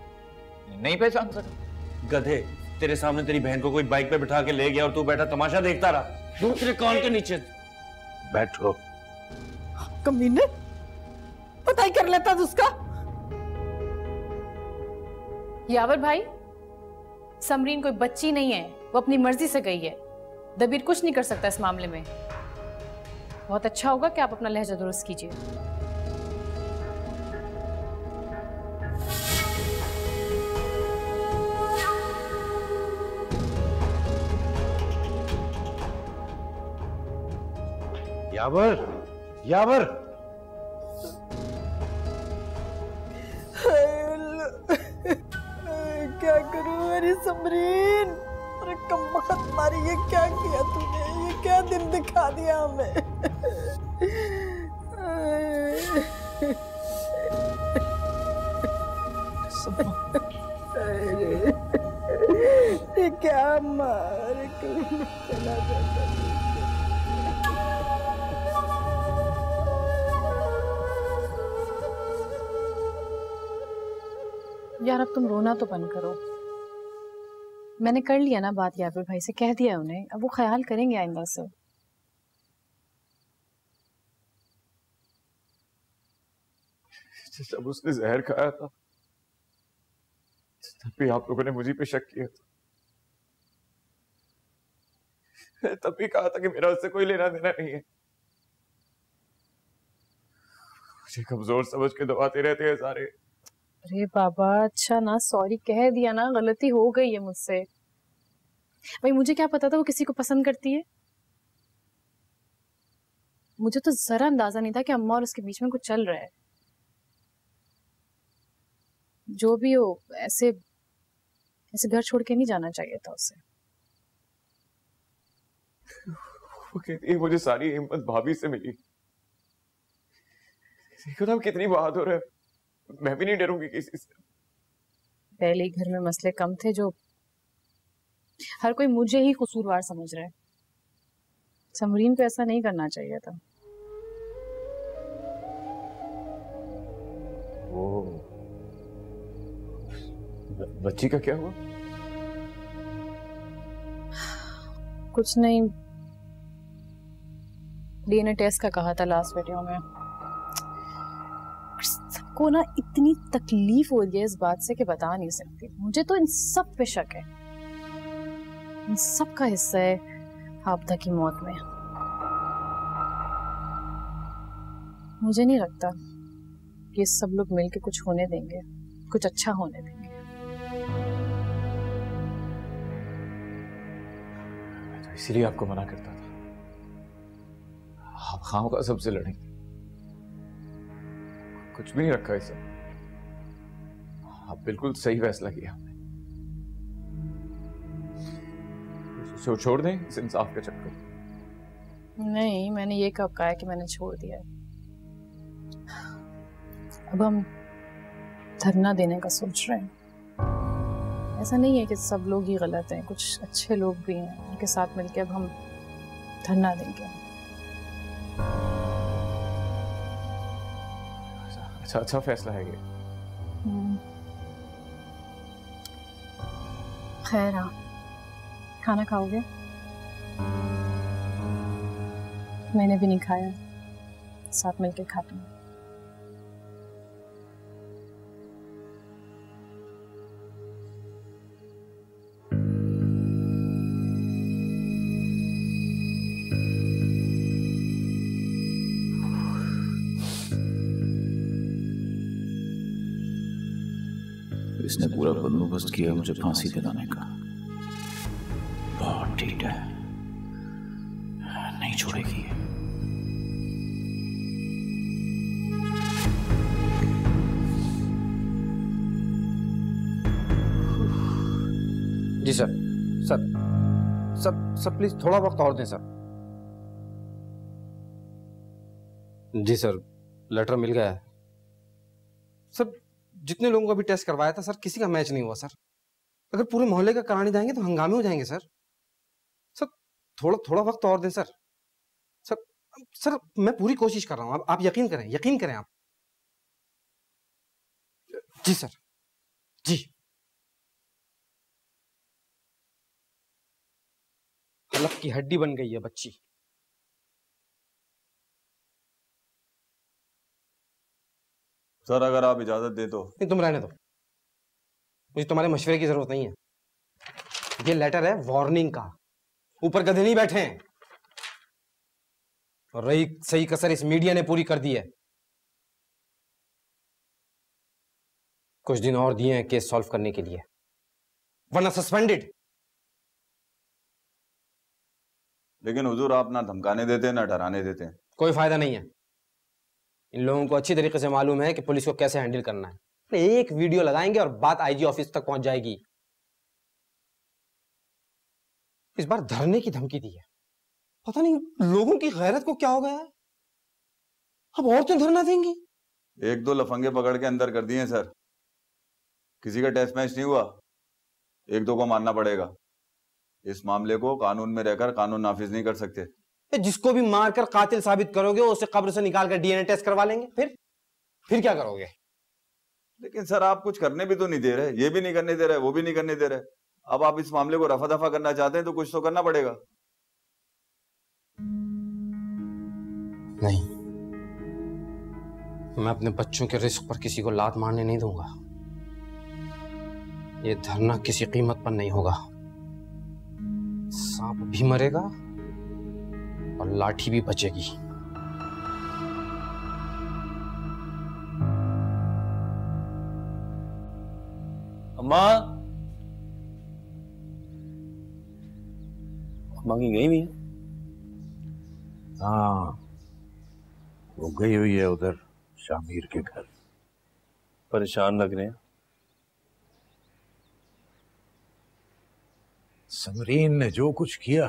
Speaker 3: नहीं पहचान सका।
Speaker 11: गधे, तेरे सामने तेरी बहन को कोई बाइक पे बिठा के ले गया और तू बैठा तमाशा देखता रहा, दूसरे कान के नीचे।
Speaker 14: बैठो।
Speaker 13: कमीने, पता ही कर लेता था उसका।
Speaker 12: यावर भाई, समरीन कोई बच्ची नहीं है, वो अपनी मर्जी से गई है। दबीर कुछ नहीं कर सकता इस मामले में। बहुत अच्छा होगा कि आप अपना लहजा दुरुस्त कीजिए।
Speaker 14: यावर, यावर,
Speaker 13: क्या करूं मेरी समरीन? अरे कमबख्त मारी, ये क्या किया तूने? ये क्या दिन दिखा दिया हमें? ये क्या मार चला जाता।
Speaker 12: यार अब तुम रोना तो बंद करो। मैंने कर लिया ना बात, यावर भाई से कह दिया उन्हें, अब वो ख्याल करेंगे आइंदा से।
Speaker 3: जब उसने जहर खाया था तब भी आप लोगों ने मुझे पे शक किया था, तब भी कहा था कि मेरा उससे कोई लेना देना नहीं है। मुझे कमजोर समझ के दबाते रहते हैं सारे।
Speaker 12: अरे बाबा, अच्छा ना सॉरी कह दिया ना, गलती हो गई है मुझसे। भाई मुझे क्या पता था वो किसी को पसंद करती है। मुझे तो जरा अंदाजा नहीं था कि अम्मा और उसके बीच में कुछ चल रहा है। जो भी हो, ऐसे ऐसे घर छोड़ के नहीं जाना चाहिए था उसे।
Speaker 3: वो कहती है मुझे सारी हिम्मत भाभी से मिली। देखो ना कितनी बहादुर है, मैं भी नहीं डरूंगी किसी से।
Speaker 12: पहले ही घर में मसले कम थे जो हर कोई मुझे ही कसूरवार समझ रहा है। समरीन को ऐसा नहीं करना चाहिए था।
Speaker 3: वो बच्ची का क्या हुआ?
Speaker 12: कुछ नहीं, डीएनए टेस्ट का कहा था लास्ट वीडियो में। सबको ना इतनी तकलीफ हो रही है इस बात से कि बता नहीं सकती। मुझे तो इन सब पे शक है, इन सब का हिस्सा है आपदा की मौत में। मुझे नहीं लगता कि सब लोग मिलकर कुछ होने देंगे, कुछ अच्छा होने देंगे।
Speaker 3: तो इसीलिए आपको मना करता था, आप खामखा सबसे लड़ेंगे। कुछ भी नहीं रखा इसे, आप बिल्कुल सही फैसला किया आपने। छोड़ दें इस इंसाफ का चक्कर।
Speaker 12: नहीं, मैंने ये कब कहा है कि मैंने छोड़ दिया है। अब हम धरना देने का सोच रहे हैं। ऐसा नहीं है कि सब लोग ही गलत हैं, कुछ अच्छे लोग भी हैं, उनके साथ मिलकर अब हम धरना देंगे।
Speaker 3: अच्छा फैसला है ये।
Speaker 12: खैर, खाना खाओगे? मैंने भी नहीं खाया, साथ मिलके खाते हैं।
Speaker 3: इसने पूरा बंदोबस्त किया मुझे फांसी दिलाने का। बहुत ठीक है, नहीं छोड़ेगी।
Speaker 15: जी sir. Sir sir sir please थोड़ा वक्त और दें सर। जी सर, लेटर मिल गया है सर। जितने लोगों का भी टेस्ट करवाया था सर, किसी का मैच नहीं हुआ सर। अगर पूरे मोहल्ले का कराने जाएंगे तो हंगामे हो जाएंगे सर। सर थोड़ा वक्त और दें सर। सर सर मैं पूरी कोशिश कर रहा हूँ, आप यकीन करें आप। जी सर, जी। हलक की हड्डी बन गई है बच्ची।
Speaker 3: सर अगर आप इजाजत दे तो।
Speaker 15: नहीं, तुम रहने दो, मुझे तुम्हारे मशवरे की जरूरत नहीं है। ये लेटर है वार्निंग का, ऊपर गधे नहीं बैठे हैं। और रही सही कसर इस मीडिया ने पूरी कर दी है। कुछ दिन और दिए हैं केस सॉल्व करने के लिए, वरना सस्पेंडेड।
Speaker 3: लेकिन हुजूर आप ना धमकाने देते ना डराने देते।
Speaker 15: कोई फायदा नहीं है। इन लोगों को अच्छी तरीके से मालूम है कि पुलिस को कैसे हैंडल करना है। एक वीडियो लगाएंगे और बात आईजी ऑफिस तक पहुंच जाएगी। इस बार धरने की धमकी दी है। पता नहीं लोगों की गैरत को क्या हो गया है, अब औरतें धरना देंगी।
Speaker 3: 1-2 लफंगे पकड़ के अंदर कर दिए सर। किसी का टेस्ट मैच नहीं हुआ, 1-2 को मानना पड़ेगा। इस मामले को कानून में रहकर कानून नाफिज नहीं कर सकते।
Speaker 15: जिसको भी मारकर कातिल साबित करोगे उसे कब्र से निकाल कर डीएनए टेस्ट करवा लेंगे। फिर क्या करोगे?
Speaker 3: लेकिन सर आप कुछ करने भी तो नहीं दे रहे, ये भी नहीं करने दे रहे, वो भी नहीं करने दे रहे। अब आप इस मामले को रफा दफा करना चाहते हैं तो कुछ तो करना पड़ेगा।
Speaker 15: नहीं, मैं अपने बच्चों के रिस्क पर किसी को लात मारने नहीं दूंगा। ये धरना किसी कीमत पर नहीं होगा। सांप भी मरेगा और लाठी भी बचेगी।
Speaker 11: अम्मा, अम्मा की गई नहीं है?
Speaker 14: हाँ, वो गई हुई है उधर शामिर के घर।
Speaker 11: परेशान लग रहे हैं।
Speaker 14: समरीन ने जो कुछ किया,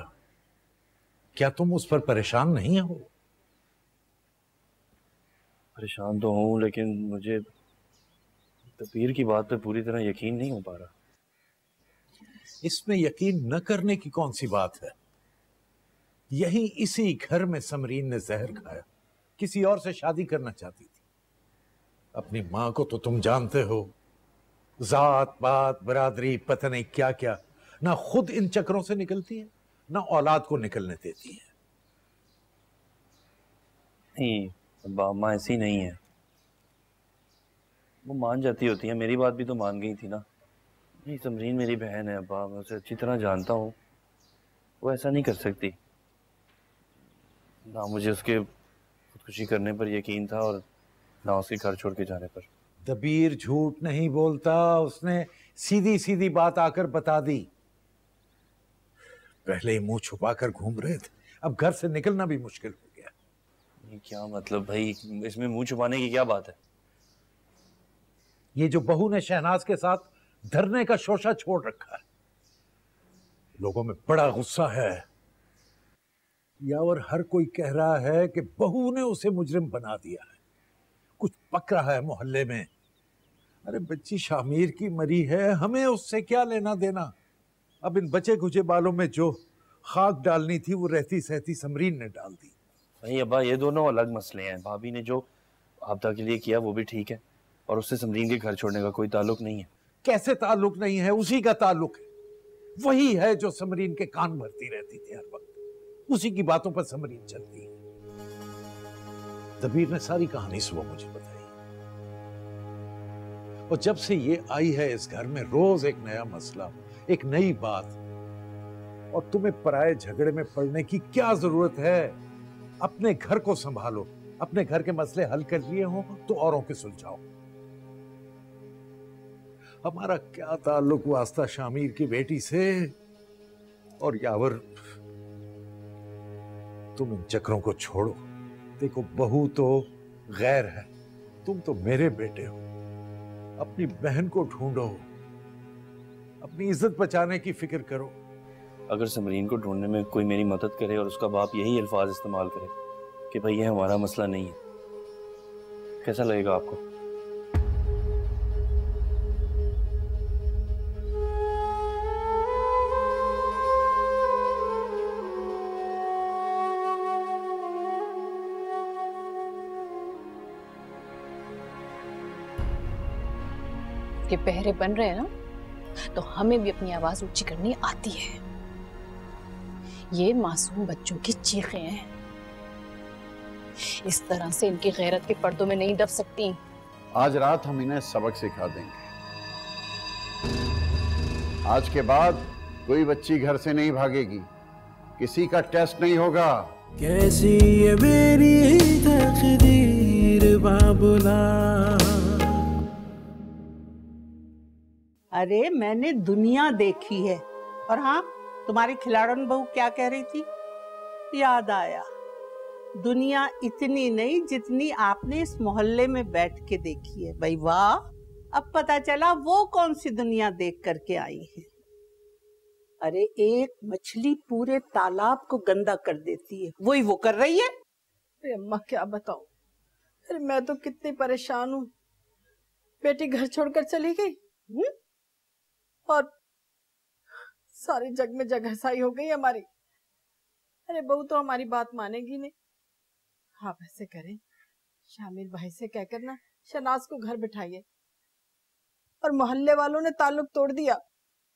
Speaker 14: क्या तुम उस पर परेशान नहीं हो?
Speaker 11: परेशान तो हूं, लेकिन मुझे तबीर की बात पे पूरी तरह यकीन नहीं हो पा रहा।
Speaker 14: इसमें यकीन न करने की कौन सी बात है? यही इसी घर में समरीन ने जहर खाया। किसी और से शादी करना चाहती थी। अपनी मां को तो तुम जानते हो, जात पात बरादरी पता नहीं क्या क्या, ना खुद इन चक्रों से निकलती है ना औलाद को निकलने देती है।
Speaker 11: नहीं अब्बा, अम्मा ऐसी नहीं है। वो मान जाती होती है, मेरी बात भी तो मान गई थी ना। नहीं, समरीन मेरी बहन है अब्बा, मैं उसे अच्छी तरह जानता हूँ। वो ऐसा नहीं कर सकती। ना मुझे उसके खुदकुशी करने पर यकीन था और ना उसके घर छोड़ के जाने पर।
Speaker 14: दबीर झूठ नहीं बोलता, उसने सीधी सीधी बात आकर बता दी। पहले ही मुंह छुपाकर घूम रहे थे, अब घर से निकलना भी मुश्किल हो गया।
Speaker 11: ये क्या मतलब भाई, इसमें मुंह छुपाने की क्या बात है?
Speaker 14: ये जो बहू ने शहनाज के साथ धरने का शोशा छोड़ रखा है, लोगों में बड़ा गुस्सा है। यावर हर कोई कह रहा है कि बहू ने उसे मुजरिम बना दिया है। कुछ पक रहा है मोहल्ले में। अरे बच्ची शामिर की मरी है, हमें उससे क्या लेना देना। अब इन बचे खुचे बालों में जो खाक डालनी थी वो रहती सहती समरीन ने डाल दी।
Speaker 11: भाई अब्बा, ये दोनों अलग मसले हैं। भाभी ने जो आपदा के लिए किया वो भी ठीक है, और उससे समरीन के घर छोड़ने का कोई ताल्लुक नहीं है।
Speaker 14: कैसे ताल्लुक नहीं है? उसी का ताल्लुक है। वही है जो समरीन के कान भरती रहती थी हर वक्त। उसी की बातों पर समरीन चलती है। दबीर ने सारी कहानी सुबह मुझे बताई, और जब से ये आई है इस घर में रोज एक नया मसला, एक नई बात। और तुम्हें पराये झगड़े में पड़ने की क्या जरूरत है? अपने घर को संभालो। अपने घर के मसले हल कर लिए हो तो औरों के सुलझाओ। हमारा क्या ताल्लुक वास्ता शामिर की बेटी से। और यावर, तुम इन चक्रों को छोड़ो। देखो, बहू तो गैर है, तुम तो मेरे बेटे हो। अपनी बहन को ढूंढो, अपनी इज्जत बचाने की फिक्र करो।
Speaker 11: अगर समरीन को ढूंढने में कोई मेरी मदद करे और उसका बाप यही अल्फाज इस्तेमाल करे कि भाई ये हमारा मसला नहीं है, कैसा लगेगा आपको?
Speaker 12: ये पहरे बन रहे हैं ना, तो हमें भी अपनी आवाज ऊंची करनी आती है। ये मासूम बच्चों की चीखें हैं, इस तरह से इनकी गैरत के पर्दों में नहीं दब सकती।
Speaker 8: आज रात हम इन्हें सबक सिखा देंगे। आज के बाद कोई बच्ची घर से नहीं भागेगी, किसी का टेस्ट नहीं होगा।
Speaker 1: कैसी ये मेरी तकदीर बाबुला।
Speaker 6: अरे मैंने दुनिया देखी है। और हाँ, तुम्हारी खिलाड़न बहू क्या कह रही थी? याद आया, दुनिया इतनी नहीं जितनी आपने इस मोहल्ले में बैठ के देखी है। भाई वाह, अब पता चला वो कौन सी दुनिया देख करके आई है। अरे एक मछली पूरे तालाब को गंदा कर देती है, वही वो कर रही है।
Speaker 13: अरे अम्मा क्या बताऊं, अरे मैं तो कितनी परेशान हूँ। बेटी घर छोड़कर चली गई और सारे जग में जगहसाई हो गई हमारी। अरे बहू तो हमारी बात मानेगी नहीं। आप ऐसे करें, शामिर भाई से कहकर ना शनाज को घर बिठाइए। और मोहल्ले वालों ने ताल्लुक तोड़ दिया।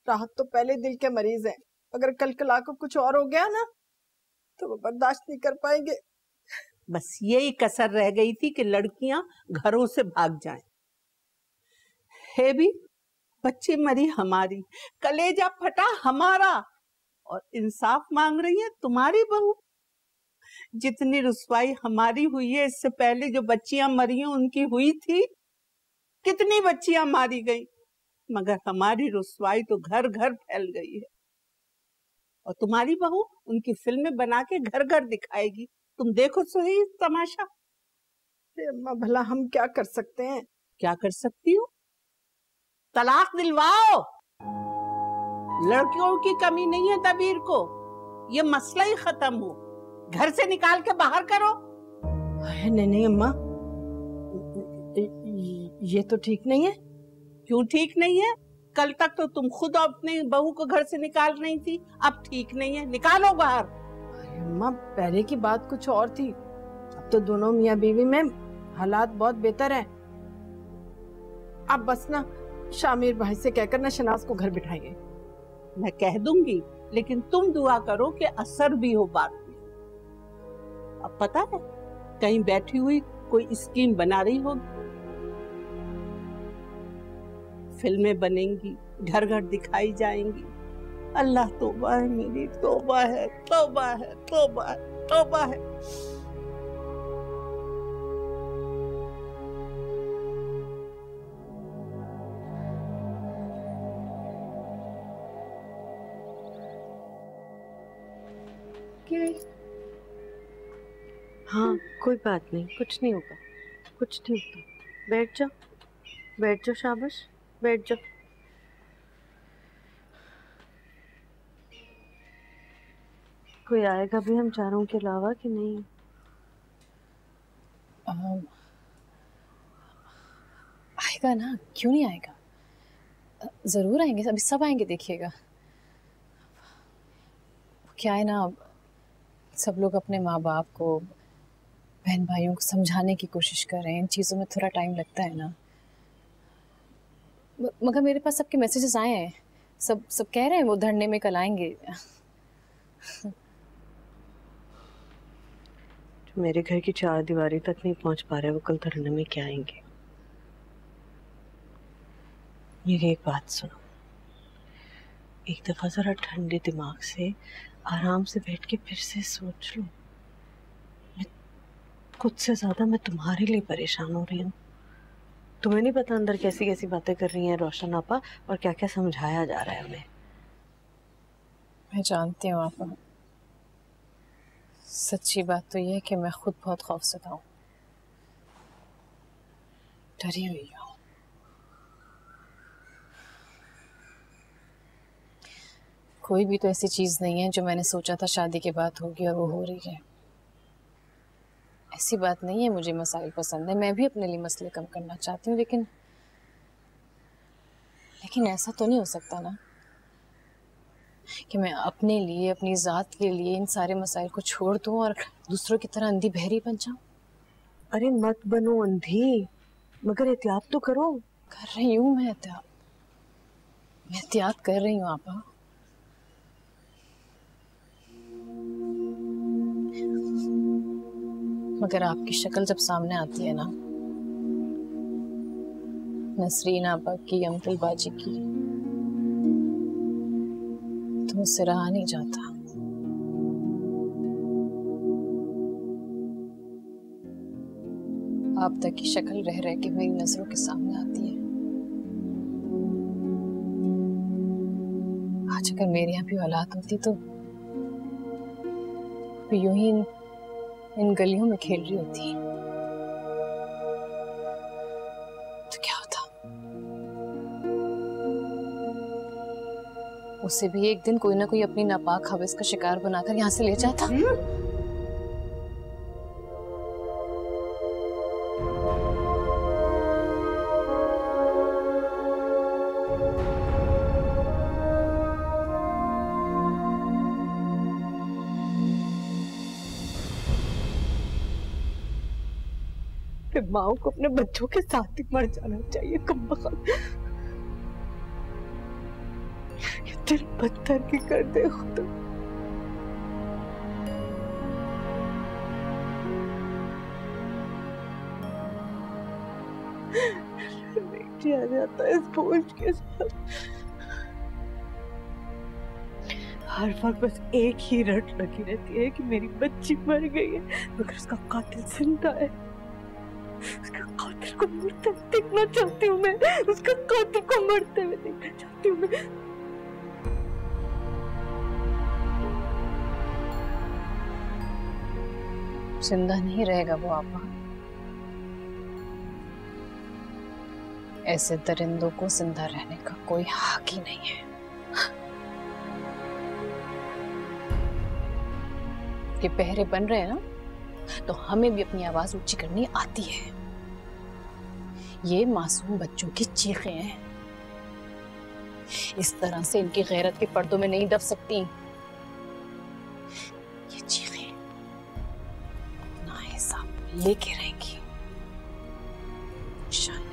Speaker 13: राहत तो पहले दिल के मरीज हैं, अगर कल कला को कुछ और हो गया ना तो वो बर्दाश्त नहीं कर पाएंगे।
Speaker 6: बस यही कसर रह गई थी कि लड़कियां घरों से भाग जाएं। है भी, बच्ची मरी हमारी, कलेजा फटा हमारा, और इंसाफ मांग रही है तुम्हारी बहू। जितनी रुसवाई हमारी हुई है इससे पहले जो बच्चियां मरी हैं उनकी हुई थी। कितनी बच्चियां मारी गई, मगर हमारी रुसवाई तो घर घर फैल गई है। और तुम्हारी बहू उनकी फिल्में बना के घर घर दिखाएगी। तुम देखो सही तमाशा।
Speaker 13: अम्मा भला हम क्या कर सकते हैं?
Speaker 6: क्या कर सकती हो? तलाक दिलवाओ। लड़कियों की कमी नहीं है दबीर को, ये मसला ही खत्म हो। घर से निकाल के बाहर करो।
Speaker 13: नहीं नहीं अम्मा, ये तो ठीक नहीं है।
Speaker 6: क्यों ठीक नहीं है? कल तक तो तुम खुद अपनी बहू को घर से निकाल रही थी, अब ठीक नहीं है, निकालो बाहर।
Speaker 13: अम्मा पहले की बात कुछ और थी, अब तो दोनों मियाँ बीवी में हालात बहुत बेहतर है। अब बस ना शामिर भाई से कहकर ना शनाज को घर बिठाइए।
Speaker 6: मैं कह दूंगी, लेकिन तुम दुआ करो कि असर भी हो बात में। अब पता है कहीं बैठी हुई कोई स्कीम बना रही होगी, फिल्में बनेंगी, घर घर दिखाई जाएंगी। अल्लाह तौबा है मेरी, तौबा है, तौबा है, तौबा है, तौबा है।
Speaker 9: हाँ कोई बात नहीं, कुछ नहीं होगा, कुछ नहीं होगा। बैठ जाओ, बैठ जाओ, शाबाश, बैठ जाओ। कोई आएगा भी हम चारों के अलावा कि नहीं?
Speaker 12: आएगा ना, क्यों नहीं आएगा, जरूर आएंगे, अभी सब आएंगे, देखिएगा। क्या है ना, सब लोग अपने माँ बाप को, बहन भाइयों को समझाने की कोशिश कर रहे हैं। इन चीज़ों में थोड़ा टाइम लगता है ना। मगर मेरे पास सबके मैसेजेस आए हैं, सब कह रहे हैं वो धरने में कल आएंगे।
Speaker 9: मेरे घर की चार दीवारी तक नहीं पहुंच पा रहे, वो कल धरने में क्या आएंगे? ये एक बात सुनो, एक दफा जरा ठंडे दिमाग से आराम से बैठ के फिर से सोच लो। मैं खुद से ज्यादा मैं तुम्हारे लिए परेशान हो रही हूँ। तुम्हें नहीं पता अंदर कैसी कैसी बातें कर रही हैं रोशन आपा और क्या क्या समझाया जा रहा है हमें?
Speaker 12: मैं जानती हूँ आपा। सच्ची बात तो ये है कि मैं खुद बहुत खौफज़दा हूँ, डरी हुई हूँ। कोई भी तो ऐसी चीज़ नहीं है जो मैंने सोचा था शादी के बाद होगी और वो हो रही है। ऐसी बात नहीं है, मुझे मसाइल पसंद है, मैं भी अपने लिए मसले कम करना चाहती हूँ, लेकिन ऐसा तो नहीं हो सकता ना कि मैं अपने लिए, अपनी ज़ात के लिए इन सारे मसाइल को छोड़ दूँ और दूसरों की तरह अंधी बहरी बन जाऊँ।
Speaker 9: अरे मत बनो अंधी, मगर एहतियात तो करो।
Speaker 12: कर रही हूँ मैं एहतियात कर रही हूँ आपा। मगर आपकी शक्ल जब सामने आती है ना, नसरीन आपा की, अमतल बाजी की, तो मुझसे रहा नहीं जाता। आप तक की शक्ल रह रह के मेरी नजरों के सामने आती है। आज अगर मेरे यहाँ भी औलाद होती तो यूं ही इन गलियों में खेल रही होती तो क्या होता? उसे भी एक दिन कोई ना कोई अपनी नापाक हवस का शिकार बनाकर यहाँ से ले जाता।
Speaker 9: माओ को अपने बच्चों के साथ ही मर जाना चाहिए। कमबख्त, ये दिल पत्थर की कर दे खुदा। नहीं आ जाता इस बोझ के साथ। हर वक्त बस एक ही रट लगी रहती है कि मेरी बच्ची मर गई है, मगर उसका कातिल जिंदा है। उसका कातिल को मरते हुए देखना चाहती हूँ मैं। उसका कातिल को मरते हुए देखना चाहती हूँ मैं।
Speaker 12: जिंदा नहीं रहेगा वो आपा। ऐसे दरिंदों को जिंदा रहने का कोई हक ही नहीं है। ये पहरे बन रहे हैं ना, तो हमें भी अपनी आवाज ऊंची करनी आती है। ये मासूम बच्चों की चीखें हैं, इस तरह से इनकी गैरत के पर्दों में नहीं दब सकती। ये चीखें अपना हिसाब लेके रहेंगी इंशाल्लाह।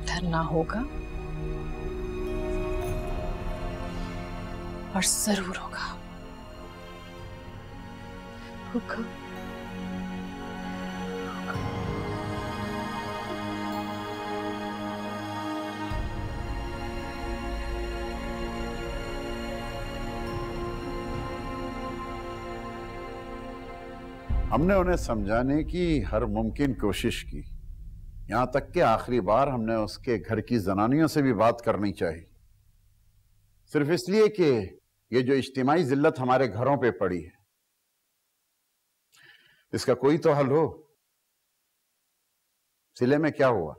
Speaker 12: डरना होगा और जरूर होगा।
Speaker 8: हमने उन्हें समझाने की हर मुमकिन कोशिश की, यहां तक कि आखिरी बार हमने उसके घर की जनानियों से भी बात करनी चाहिए, सिर्फ इसलिए कि ये जो इज्तिमाई जिल्लत हमारे घरों पे पड़ी है, इसका कोई तो हल हो। सिले में क्या हुआ?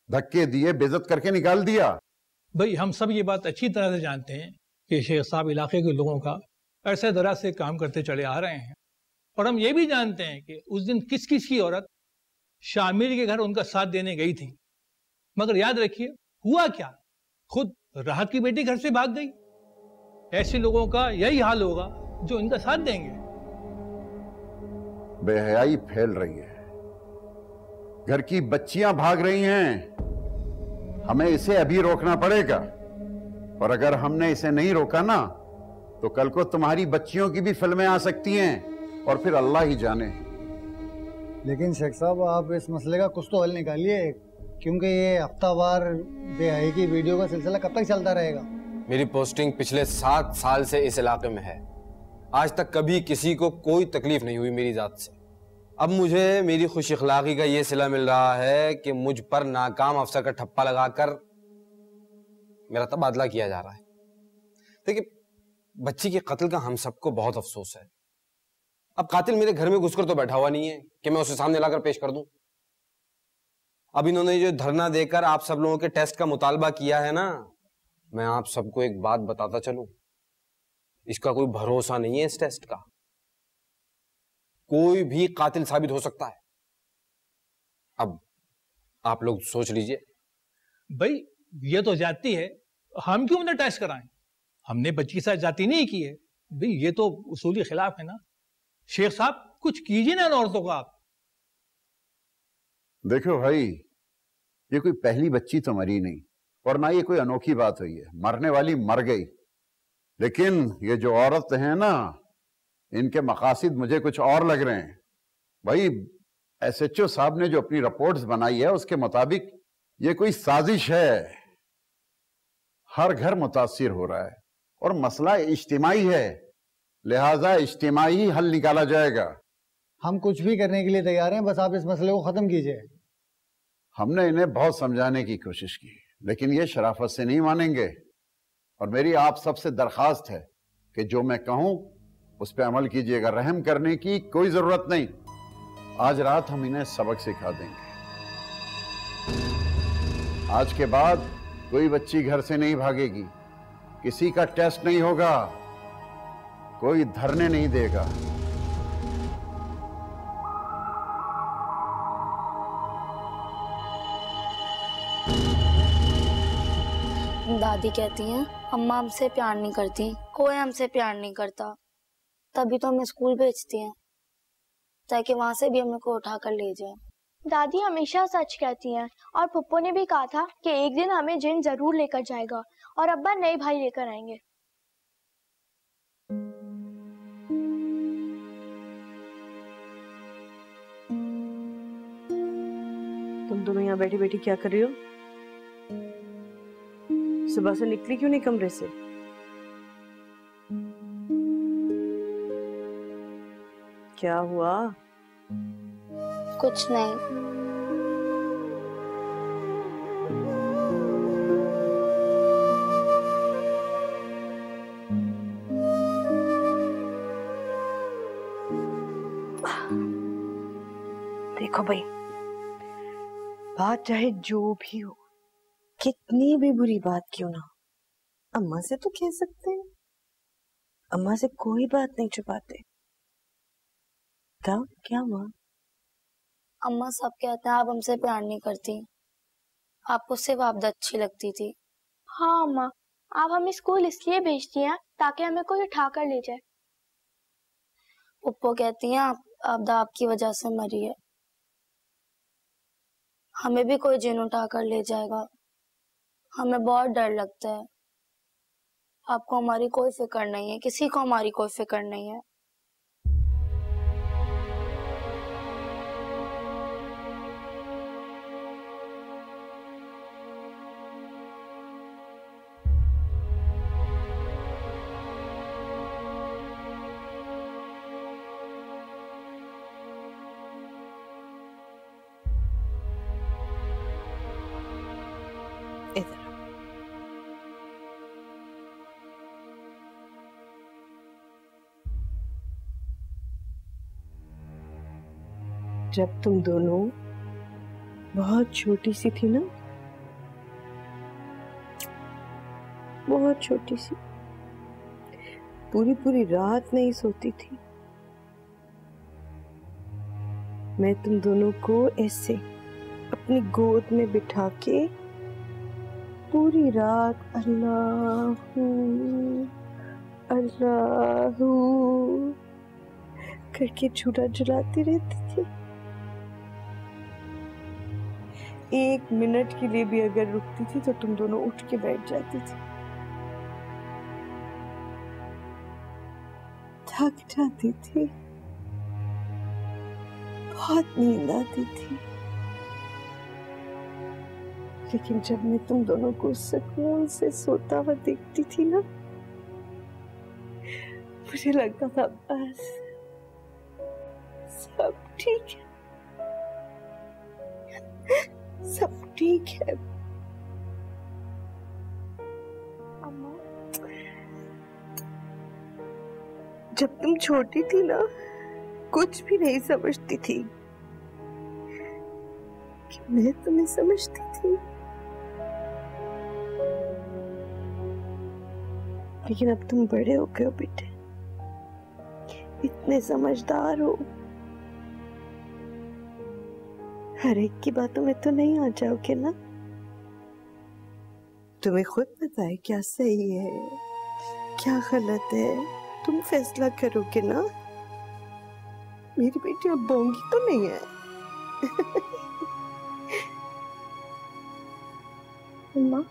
Speaker 8: धक्के दिए, बेइज्जत करके निकाल दिया।
Speaker 16: भाई हम सब ये बात अच्छी तरह से जानते हैं कि शेख साहब इलाके के लोगों का अरसे दराज से काम करते चले आ रहे हैं, और हम ये भी जानते हैं कि उस दिन किस किस की औरत शामिर के घर उनका साथ देने गई थी। मगर याद रखिए हुआ क्या, खुद राहत की बेटी घर से भाग गई। ऐसे लोगों का यही हाल होगा जो इनका साथ देंगे।
Speaker 8: बेहयाई फैल रही है, घर की बच्चियां भाग रही हैं, हमें इसे अभी रोकना पड़ेगा। और अगर हमने इसे नहीं रोका ना, तो कल को तुम्हारी बच्चियों की भी फिल्में आ सकती हैं, और फिर अल्लाह ही जाने।
Speaker 17: लेकिन शेख साहब, आप इस मसले का कुछ तो हल निकालिए। क्योंकि ये हफ्तावार बेहयाई की वीडियो का सिलसिला कब तक चलता रहेगा?
Speaker 15: मेरी पोस्टिंग पिछले 7 साल से इस इलाके में है। आज तक कभी किसी को कोई तकलीफ नहीं हुई मेरी जात से। अब मुझे मेरी खुश इखलाकी का ये सिला मिल रहा है कि मुझ पर नाकाम अफसर का ठप्पा लगाकर मेरा तबादला किया जा रहा है। देखिए, बच्ची के कत्ल का हम सबको बहुत अफसोस है। अब कातिल मेरे घर में घुसकर तो बैठा हुआ नहीं है कि मैं उसे सामने लाकर पेश कर दूं। अब इन्होंने जो धरना देकर आप सब लोगों के टेस्ट का मुतालबा किया है ना, मैं आप सबको एक बात बताता चलूं, इसका कोई भरोसा नहीं है। इस टेस्ट का कोई भी कातिल साबित हो सकता है। अब आप लोग सोच लीजिए।
Speaker 16: भाई ये तो जाती है, हम क्यों ना टेस्ट कराएं? हमने बच्ची के साथ जाती नहीं की है भाई, ये तो उसूली खिलाफ है ना। शेख साहब कुछ कीजिए ना औरतों को आप।
Speaker 8: देखो भाई, ये कोई पहली बच्ची तो मरी नहीं और ना ये कोई अनोखी बात हुई है। मरने वाली मर गई, लेकिन ये जो औरत है ना, इनके मकासद मुझे कुछ और लग रहे हैं। भाई एसएचओ साहब ने जो अपनी रिपोर्ट्स बनाई है उसके मुताबिक ये कोई साजिश है। हर घर मुतासिर हो रहा है और मसला इज्तिमाई है, लिहाजा इज्तिमाई हल निकाला जाएगा।
Speaker 17: हम कुछ भी करने के लिए तैयार हैं, बस आप इस मसले को खत्म कीजिए।
Speaker 8: हमने इन्हें बहुत समझाने की कोशिश की, लेकिन ये शराफत से नहीं मानेंगे। और मेरी आप सबसे दरखास्त है कि जो मैं कहूं उस पर अमल कीजिएगा। रहम करने की कोई जरूरत नहीं। आज रात हम इन्हें सबक सिखा देंगे। आज के बाद कोई बच्ची घर से नहीं भागेगी, किसी का टेस्ट नहीं होगा, कोई धरने नहीं देगा।
Speaker 18: दादी कहती हैं अम्मा हमसे प्यार नहीं करती, कोई हमसे प्यार नहीं करता, तभी तो हमें स्कूल भेजती हैं ताकि वहां से भी हमें को उठा कर ले जाए।
Speaker 19: दादी हमेशा सच कहती हैं और पप्पू ने भी कहा था कि एक दिन हमें जिन जरूर लेकर जाएगा और अब्बा नए भाई लेकर आएंगे।
Speaker 9: तुम दोनों यहाँ बैठी बैठी क्या कर रही हो? सुबह से निकली क्यों नहीं कमरे से? क्या हुआ?
Speaker 18: कुछ नहीं।
Speaker 4: देखो भाई, बात चाहे जो भी हो, कितनी भी बुरी बात क्यों ना, अम्मा से तो कह सकते हैं। अम्मा से कोई बात नहीं छुपाते। क्या हुआ?
Speaker 18: अम्मा सब कहते हैं आप हमसे प्यार नहीं करती, आपको सिर्फ आबदा अच्छी लगती थी।
Speaker 19: हाँ अम्मा, आप हमें स्कूल इसलिए भेजती हैं ताकि हमें कोई उठा कर ले जाए।
Speaker 18: पप्पू कहती हैं आबदा आपकी वजह से मरी है, हमें भी कोई जिन उठा कर ले जाएगा, हमें बहुत डर लगता है। आपको हमारी कोई फिक्र नहीं है, किसी को हमारी कोई फिक्र नहीं है।
Speaker 4: जब तुम दोनों बहुत छोटी सी थी ना, बहुत छोटी सी, पूरी पूरी रात नहीं सोती थी, मैं तुम दोनों को ऐसे अपनी गोद में बिठा के पूरी रात अल्लाहू अल्लाहू करके झूला झुलाती रहती थी। 1 मिनट के लिए भी अगर रुकती थी तो तुम दोनों उठ के बैठ जाती थी। थक जाती थी, बहुत नींद आती थी, लेकिन जब मैं तुम दोनों को सुकून से सोता हुआ देखती थी ना, मुझे लगता था बस सब ठीक है, सब ठीक है।
Speaker 19: अम्मा,
Speaker 4: जब तुम छोटी थी ना, कुछ भी नहीं समझती थी कि मैं तुम्हें समझती थी, लेकिन अब तुम बड़े हो गए हो बेटे, इतने समझदार हो, हर एक की बातों में तो नहीं आ जाओगे ना। तुम्हें खुद पता है क्या सही है क्या गलत है, तुम फैसला करोगे ना। मेरी बेटी अब बोंगी तो नहीं है।
Speaker 19: अम्मा,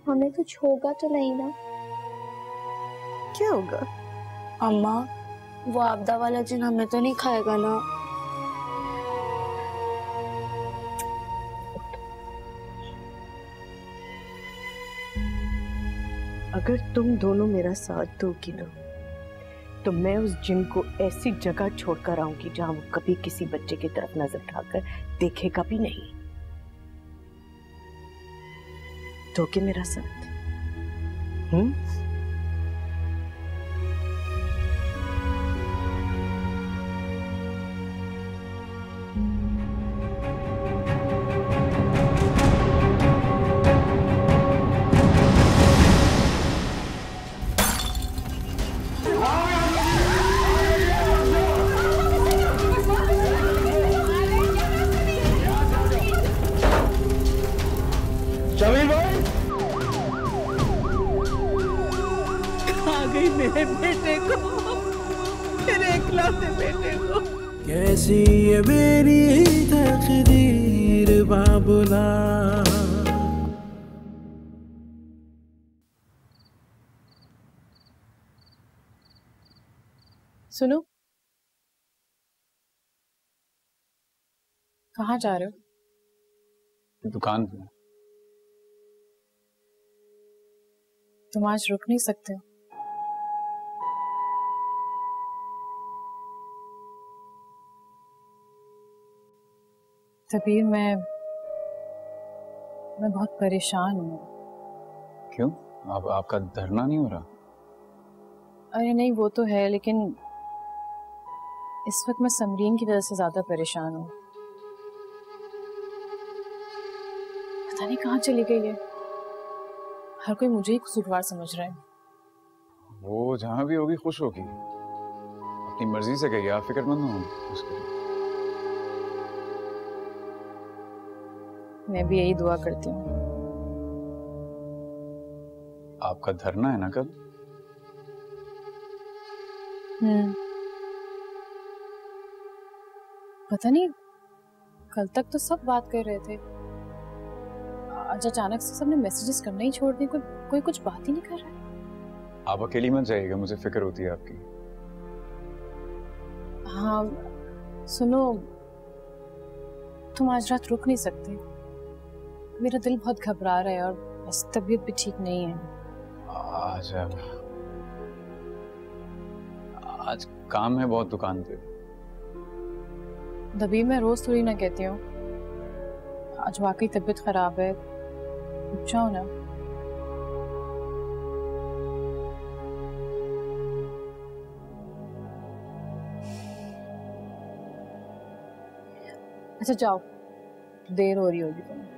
Speaker 19: हमें कुछ होगा तो नहीं ना?
Speaker 4: क्या होगा?
Speaker 18: अम्मा, वो आपदा वाला जिन हमें तो नहीं खाएगा ना?
Speaker 4: अगर तुम दोनों मेरा साथ दोगी ना, तो मैं उस जिन को ऐसी जगह छोड़कर आऊंगी जहां वो कभी किसी बच्चे की तरफ नजर उठाकर देखेगा भी नहीं। दोगे मेरा साथ?
Speaker 6: शमीर भाई आ गई मेरे बेटे को, मेरे इकलौते बेटे को।
Speaker 1: कैसी ये मेरी तकदीर बाबुला।
Speaker 12: सुनो, कहाँ जा रहे हो?
Speaker 3: दुकान पे।
Speaker 12: तुम आज रुक नहीं सकते हो? तबीर, मैं बहुत परेशान हूँ।
Speaker 3: क्यों? आपका धरना नहीं हो रहा?
Speaker 12: अरे नहीं, वो तो है, लेकिन इस वक्त मैं समरीन की वजह से ज्यादा परेशान हूँ। पता नहीं कहाँ चली गई है। हर कोई मुझे ही कसूरवार समझ रहा है।
Speaker 3: वो जहां भी होगी खुश होगी, अपनी मर्जी से गई, आप फिक्रमंद हो उसके।
Speaker 12: मैं भी यही दुआ करती हूँ।
Speaker 3: आपका धरना है ना कल?
Speaker 12: पता नहीं, कल तक तो सब बात कर रहे थे, आज अचानक से सबने मैसेजेस करना ही छोड़ दिए। कोई कुछ बात ही नहीं कर रहा है।
Speaker 3: आप अकेली मत जाइएगा, मुझे फिक्र होती है आपकी।
Speaker 12: हाँ सुनो, तुम आज रात रुक नहीं सकते? मेरा दिल बहुत घबरा रहा है और बस तबीयत भी ठीक नहीं है।
Speaker 3: आज काम है बहुत दुकान पे।
Speaker 12: दबी, मैं रोज थोड़ी ना कहती हूँ, आज वाकई तबीयत खराब है, रुक जाओ ना। अच्छा जाओ, देर हो रही होगी तुम्हें।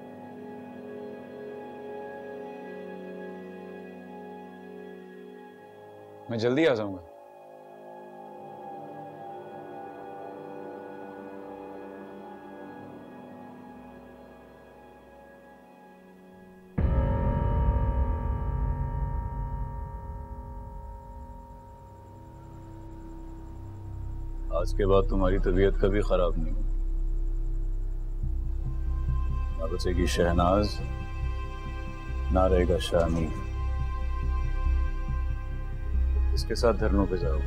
Speaker 3: मैं जल्दी आ जाऊंगा। आज के बाद तुम्हारी तबीयत कभी खराब नहीं होगी। ना बचेगी शहनाज, ना रहेगा शामी। इसके साथ धरनों पे जाओ।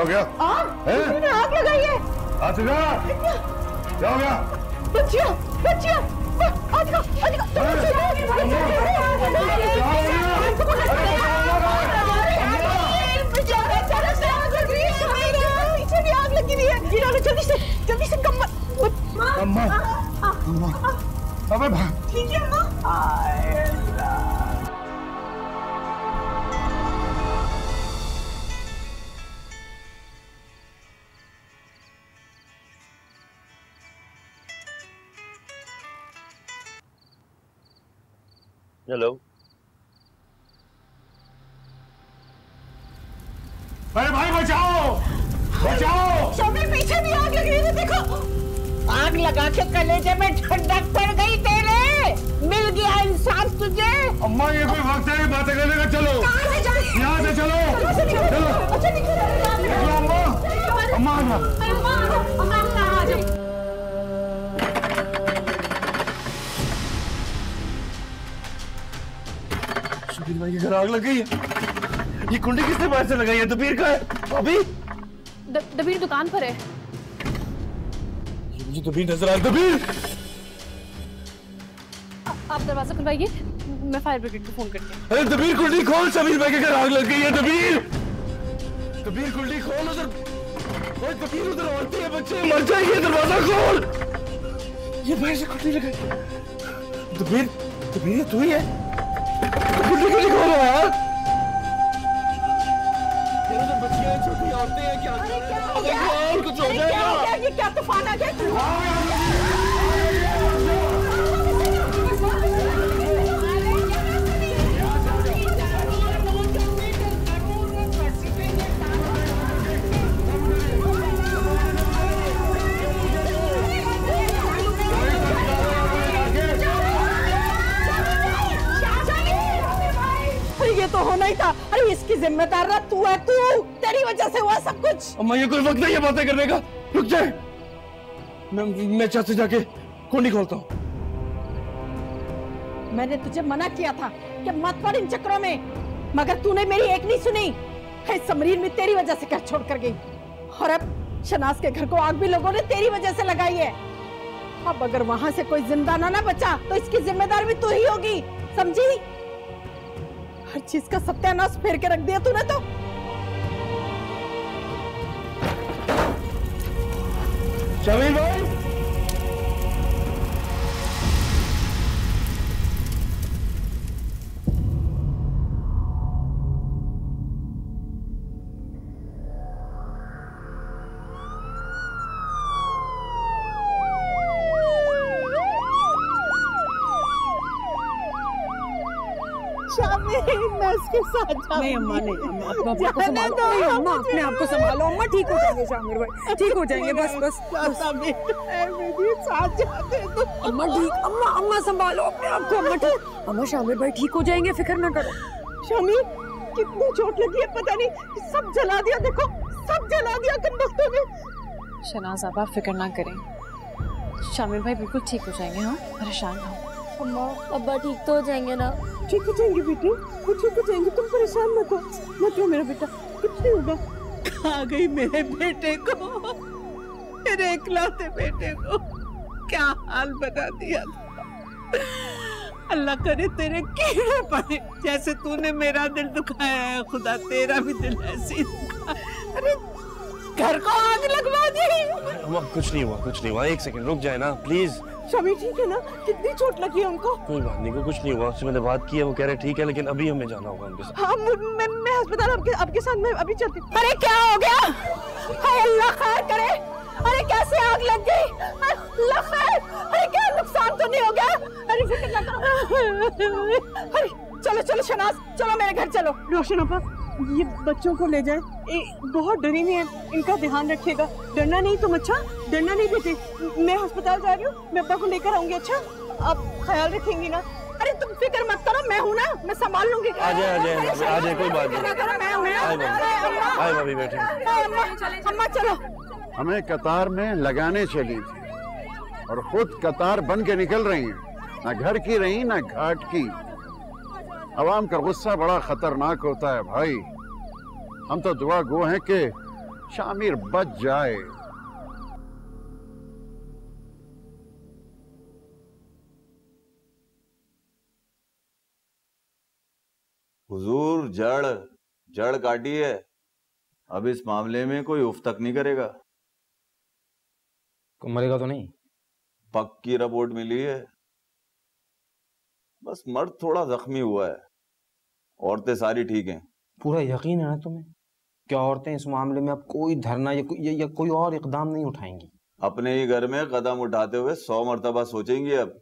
Speaker 10: हो गया?
Speaker 13: किसी ने आग लगाई है।
Speaker 10: आसिफा, क्या हो गया?
Speaker 13: बच्चियों, बच्चियों, पीछे भी आग लगी हुई है। जल्दी से
Speaker 10: अम्मा, अबे
Speaker 13: ठीक है अम्मा।
Speaker 11: हेलो।
Speaker 10: अरे भाई बचाओ, बचाओ।
Speaker 13: शामिर पीछे भी आग लग रही है, देखो। आग लगा के कलेजे में ठंडक पड़ गई तेरे। मिल गया इंसाफ तुझे।
Speaker 10: अम्मा ये कोई वक्त है बातें करने का? चलो यहाँ से चलो, चलो निकलो अम्मा, अम्मा
Speaker 11: शबीर भाई के घर आग लग गई है। ये कुंडी किसने बाहर से लगाई है? दबीर का है अभी?
Speaker 12: दबीर दुकान पर है।
Speaker 11: मुझे दबीर नजर आ रहा है। दबीर,
Speaker 12: आप दरवाजा खुलवाइए, मैं फायर ब्रिगेड को फोन करती हूँ।
Speaker 11: अरे दबीर कुंडी खोल, शबीर भाई के घर आग लग गई है। दबीर, दबीर कुंडी खोल। उधर ओए दबीर, उधर औरतें हैं, बच्चे मर जाएंगे। दरवाजा खोल। ये भाई से कुंडी लगाई। दबीर, दबीर ये तू ही है? कुंडी क्यों नहीं खोल रहा यार? उधर बच्चियां हैं, छोटी औरतें हैं। क्या कुछ हो जाएगा?
Speaker 13: ये क्या तूफान आ गया? ये तो होना ही था। अरे इसकी जिम्मेदार ना तू है, तू। तेरी वजह से हुआ सब कुछ।
Speaker 11: अम्मा ये कोई वक्त नहीं है बातें करने का। रुक जाए, मैं छत से जाके कुंडी खोलता हूँ।
Speaker 13: मैंने तुझे मना किया था कि मत पड़ इन चक्करों में, मगर तूने मेरी एक नहीं सुनी। है समरीन भी तेरी वजह से घर छोड़ कर गई, और अब शनाज के घर को आग भी लोगों ने तेरी वजह से लगाई है। अब अगर वहां से कोई जिंदा ना बचा तो इसकी जिम्मेदार भी तू ही होगी, समझी? हर चीज का सत्यानाश फेर के रख दिया तूने तो।
Speaker 11: शबीर भाई,
Speaker 13: मैं उसके साथ
Speaker 2: नहीं अम्मा, नहीं अम्मा, अपने आप को संभालो। नहीं अम्मा, अपने आप को संभालो अम्मा। ठीक हो जाएंगे शामिर भाई, ठीक हो जाएंगे। बस बस
Speaker 13: मेरे साथ जाते तो।
Speaker 2: अम्मा ठीक, अम्मा अम्मा संभालो अपने आप को। अम्मा ठीक, अम्मा शामिर भाई ठीक हो जाएंगे, फिक्र ना करो।
Speaker 13: शामिर कितनी चोट लगी है पता नहीं, सब जला दिया। देखो सब जला दिया कंडक्टर ने।
Speaker 12: शनाज आप फिक्र ना करें, शामिर भाई बिल्कुल ठीक हो जाएंगे। हाँ परेशान ना हो।
Speaker 18: अम्मा अब्बा ठीक तो हो जाएंगे ना?
Speaker 13: ठीक हो जाएंगे बेटे, वो ठीक हो जाएंगे, तुम परेशान मत हो। मत हो मेरा बेटा, कुछ नहीं होगा। खा गई मेरे बेटे को, मेरे इकलौते बेटे को क्या हाल बना दिया। अल्लाह करे तेरे कीड़े पड़े, जैसे तूने मेरा दिल दुखाया है, खुदा तेरा भी दिल ऐसे ही दुखा। अरे घर को आग लगवा दी।
Speaker 11: अम्मा कुछ नहीं हुआ, कुछ नहीं हुआ। एक सेकंड रुक जाए ना प्लीज।
Speaker 13: शमी ठीक है ना? कितनी चोट लगी है उनको?
Speaker 11: कोई बात नहीं, कुछ नहीं हुआ। उससे मैंने बात की है, वो कह रहे ठीक है, लेकिन अभी हमें जाना होगा उनके साथ।
Speaker 13: हाँ मैं अस्पताल आपके साथ में अभी चलती। अरे क्या हो गया? हाय अल्लाह खैर करे। अरे कैसे आग लग गई? अल्लाह खैर। अरे क्या नुकसान तो नहीं हो गया? अरे फिक्र ना करो। अरे चलो चलो शनाज, चलो मेरे घर चलो। रोशन अपा ये बच्चों को ले जाए, बहुत डरी हुई है, इनका ध्यान रखिएगा। डरना नहीं तुम, अच्छा डरना नहीं बेटे। मैं अस्पताल जा रही हूँ, मैं अब्बा को लेकर आऊंगी। अच्छा आप ख्याल रखेंगी ना? अरे तुम फिक्र मत करो, मैं हूँ ना, मैं संभाल लूंगी।
Speaker 11: आ जाए कोई बात नहीं। आए भाभी बैठे।
Speaker 13: अम्मा चलो।
Speaker 8: हमें कतार में लगाने चली थी और खुद कतार बन के निकल रही हैं। ना घर की रही ना घाट की। अवाम का गुस्सा बड़ा खतरनाक होता है भाई। हम तो दुआ गो हैं कि शामिर बच जाए।
Speaker 20: हुजूर, जड़ काटी है। अब इस मामले में कोई उफ तक नहीं करेगा।
Speaker 15: मरेगा तो नहीं?
Speaker 20: पक्की रिपोर्ट मिली है, बस मर्द थोड़ा जख्मी हुआ है, औरतें सारी ठीक हैं।
Speaker 15: पूरा यकीन है ना तुम्हें? क्या औरतें इस मामले में अब कोई धरना या कोई और इकदाम नहीं उठाएंगी?
Speaker 20: अपने ही घर में कदम उठाते हुए 100 मर्तबा सोचेंगी। अब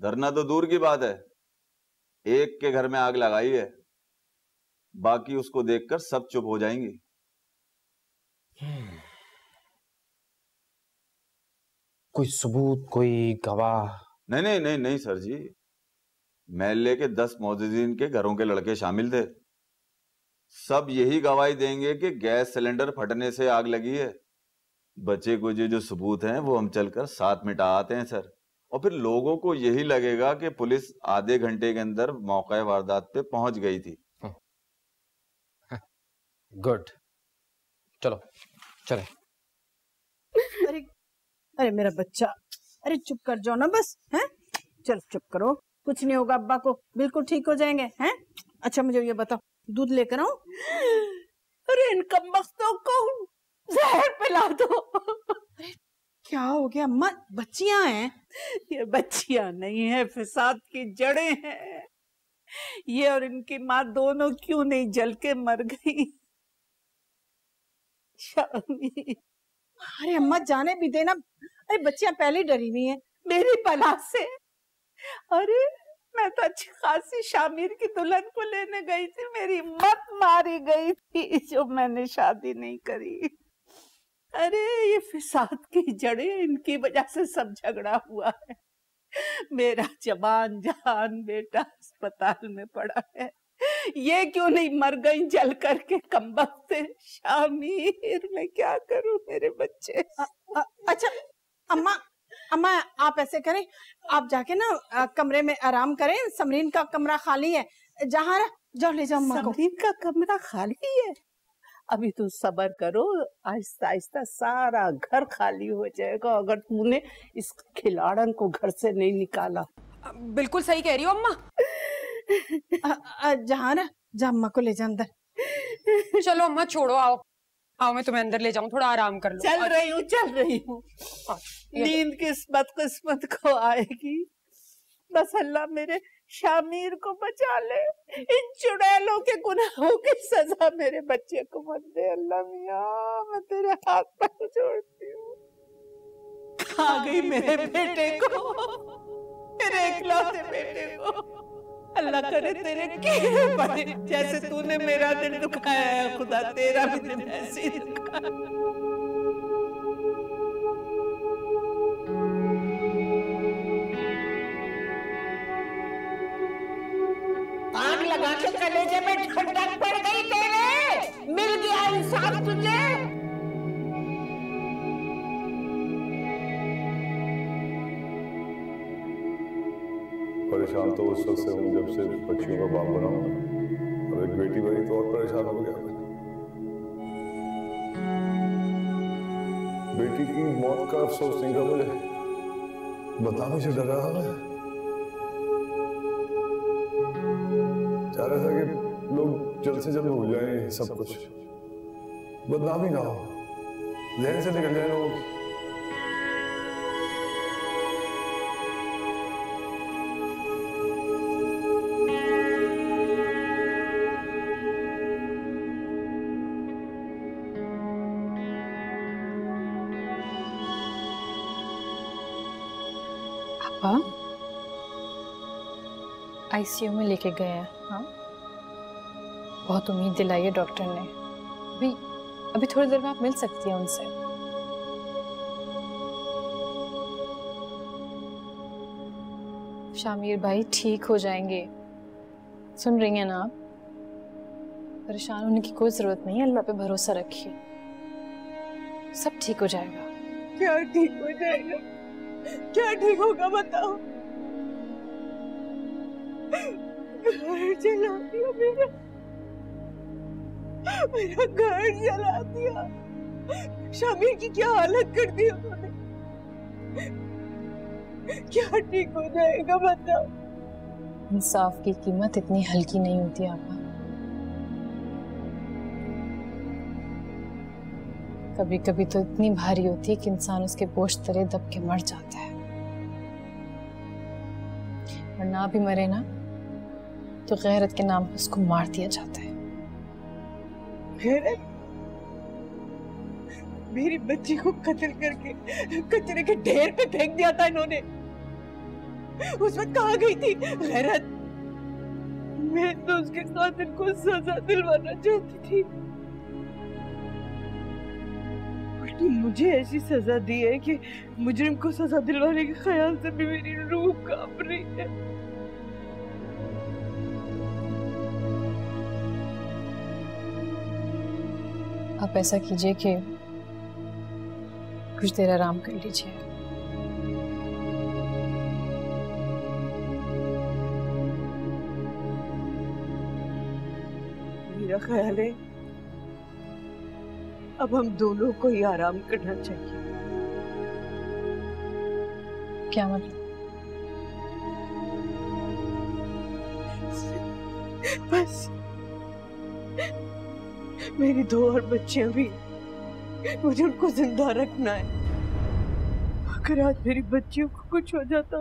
Speaker 20: धरना तो दूर की बात है, एक के घर में आग लगाई है, बाकी उसको देखकर सब चुप हो जाएंगी।
Speaker 15: कोई सबूत, कोई गवाह?
Speaker 20: नहीं नहीं नहीं नहीं सर जी, महल्ले के 10 मौजूदीन के घरों के लड़के शामिल थे। सब यही गवाही देंगे कि गैस सिलेंडर फटने से आग लगी है। बचे कुछ जो सबूत हैं वो हम चलकर साथ मिटा आते हैं सर, और फिर लोगों को यही लगेगा कि पुलिस आधे घंटे के अंदर मौके वारदात पे पहुंच गई थी।
Speaker 15: गुड, चलो चले।
Speaker 13: अरे अरे मेरा बच्चा, अरे चुप कर जाओ ना बस, हैं? चल चुप करो, कुछ नहीं होगा, अब्बा को बिल्कुल ठीक हो जाएंगे, हैं? अच्छा मुझे ये बताओ, दूध लेकर आऊं? अरे इन कमबख्तों को जहर पिला दो। अरे क्या हो गया अम्मा? बच्चियां हैं?
Speaker 6: ये बच्चियां नहीं है, फिसाद की जड़ें हैं। ये और इनकी माँ दोनों क्यों नहीं जल के मर गई? शामी,
Speaker 13: अरे अम्मा जाने भी देना। अरे बच्चियां पहले डरी हुई हैं
Speaker 6: मेरी बला से। अरे मैं तो अच्छी खासी शामिर की दुल्हन को लेने गई थी, मेरी मत मारी गई थी जो मैंने शादी नहीं करी। अरे ये फिसाद की जड़ें, इनकी वजह से सब झगड़ा हुआ है। मेरा जवान जहान बेटा अस्पताल में पड़ा है, ये क्यों नहीं मर गई जल करके कमबख्त से। शामिर मैं क्या करूं मेरे बच्चे।
Speaker 13: अच्छा अम्मा, अम्मा आप ऐसे करें, आप जाके ना कमरे में आराम करें, समरीन का कमरा खाली है, जहाँ जाओ ले जाओ अम्मा को।
Speaker 6: समरीन का कमरा खाली है? अभी तो सब्र करो, आहिस्ता आहिस्ता सारा घर खाली हो जाएगा अगर तूने इस खिलाड़न को घर से नहीं निकाला।
Speaker 2: बिल्कुल सही कह रही हो अम्मा।
Speaker 13: जहाँ ना जा अम्मा को ले जा अंदर।
Speaker 2: चलो अम्मा छोड़ो, आओ आओ मैं तुम्हें अंदर ले जाऊं, थोड़ा आराम कर लो।
Speaker 6: चल रही हूँ। नींद किस बदकिस्मत को आएगी, बस अल्लाह मेरे शामिर को बचा ले, इन चुड़ैलों के गुनाहों की सजा मेरे बच्चे को मत दे। अल्लाह मियां मैं तेरे हाथ पर जोड़ती हूँ। खा गई मेरे बेटे को, मेरे इकलौते बेटे को। अल्लाह करे तेरे कीड़े पड़े, जैसे तूने मेरा दिल दुखाया है, खुदा तेरा भी दिल ऐसे ही दुखाए। आग लगा के कलेजे में ठंडक पड़ गई तेरे, मिल गया इंसाफ तुझे।
Speaker 10: परेशान तो उस वक्त से हूँ जब से बच्चियों का बाप बना हूँ, और एक बेटी बनी तो और परेशान हो गया मैं। बेटी की मौत का अफसोस नहीं था मुझे, बदनामी से डर रहा था मैं। चाह रहा था कि लोग जल्द से जल्द भूल जाएं सब कुछ, बदनामी ना हो, जहन से निकल जाए लोगों की।
Speaker 12: आईसीयू में लेके गए हैं। हाँ, बहुत उम्मीद दिलाई है डॉक्टर ने। अभी थोड़ी देर में आप मिल सकती हैं उनसे। शामिर भाई ठीक हो जाएंगे, सुन रही हैं ना आप? परेशान होने की कोई जरूरत नहीं है, अल्लाह पे भरोसा रखिए, सब ठीक हो जाएगा।
Speaker 6: क्या ठीक हो जाएगा? क्या ठीक होगा बताओ? घर चला दिया मेरा,
Speaker 13: मेरा घर जला दिया। शामिर की क्या हालत कर दी उन्होंने। क्या ठीक हो जाएगा बताओ।
Speaker 12: इंसाफ की कीमत इतनी हल्की नहीं होती आपा। कभी कभी तो इतनी भारी होती है कि इंसान उसके बोझ तले दब के मर जाता है, और ना भी मरे ना तो गैरत के नाम पर उसको मार दिया जाता है।
Speaker 13: गैरत? मेरी बच्ची को कत्ल करके कचरे के ढेर पे फेंक दिया था इन्होंने। उस वक्त कहाँ गई थी गैरत? मैं तो उसके साथ इनको सजा दिलवाना चाहती थी, उल्टी मुझे ऐसी सजा दी है कि मुजरिम को सजा दिलवाने के ख्याल से भी मेरी रूह कांप रही है।
Speaker 12: आप ऐसा कीजिए कि कुछ देर आराम कर लीजिए।
Speaker 13: मेरा ख्याल है अब हम दोनों को ही आराम करना चाहिए।
Speaker 12: क्या मतलब?
Speaker 13: बस मेरी 2 और बच्चियां भी, मुझे उनको जिंदा रखना है। अगर आज मेरी बच्चियों को कुछ हो जाता,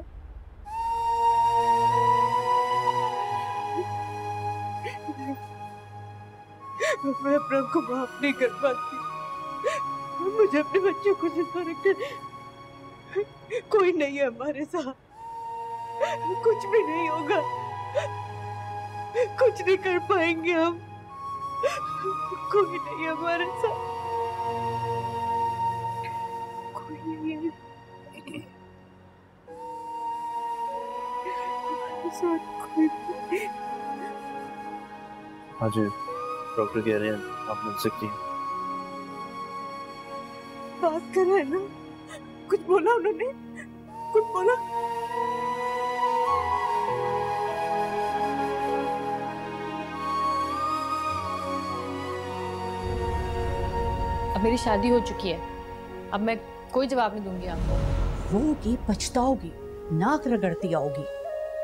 Speaker 13: मैं अपने आप को माफ नहीं कर पाती। मुझे अपने बच्चों को जिंदा रखना, कोई नहीं है हमारे साथ, कुछ भी नहीं होगा, कुछ नहीं कर पाएंगे हम, कोई नहीं है हमारे साथ, कोई नहीं है हमारे साथ, कोई नहीं।
Speaker 21: हाँ जी, डॉक्टर कह रहे हैं आप मिल सकती हैं।
Speaker 13: बात कर रहे हैं ना? कुछ बोला उन्होंने? कुछ बोला?
Speaker 12: अब मेरी शादी हो चुकी है, अब मैं कोई जवाब नहीं दूंगी आपको।
Speaker 5: रोगी पछताओगी, नाक रगड़ती आओगी।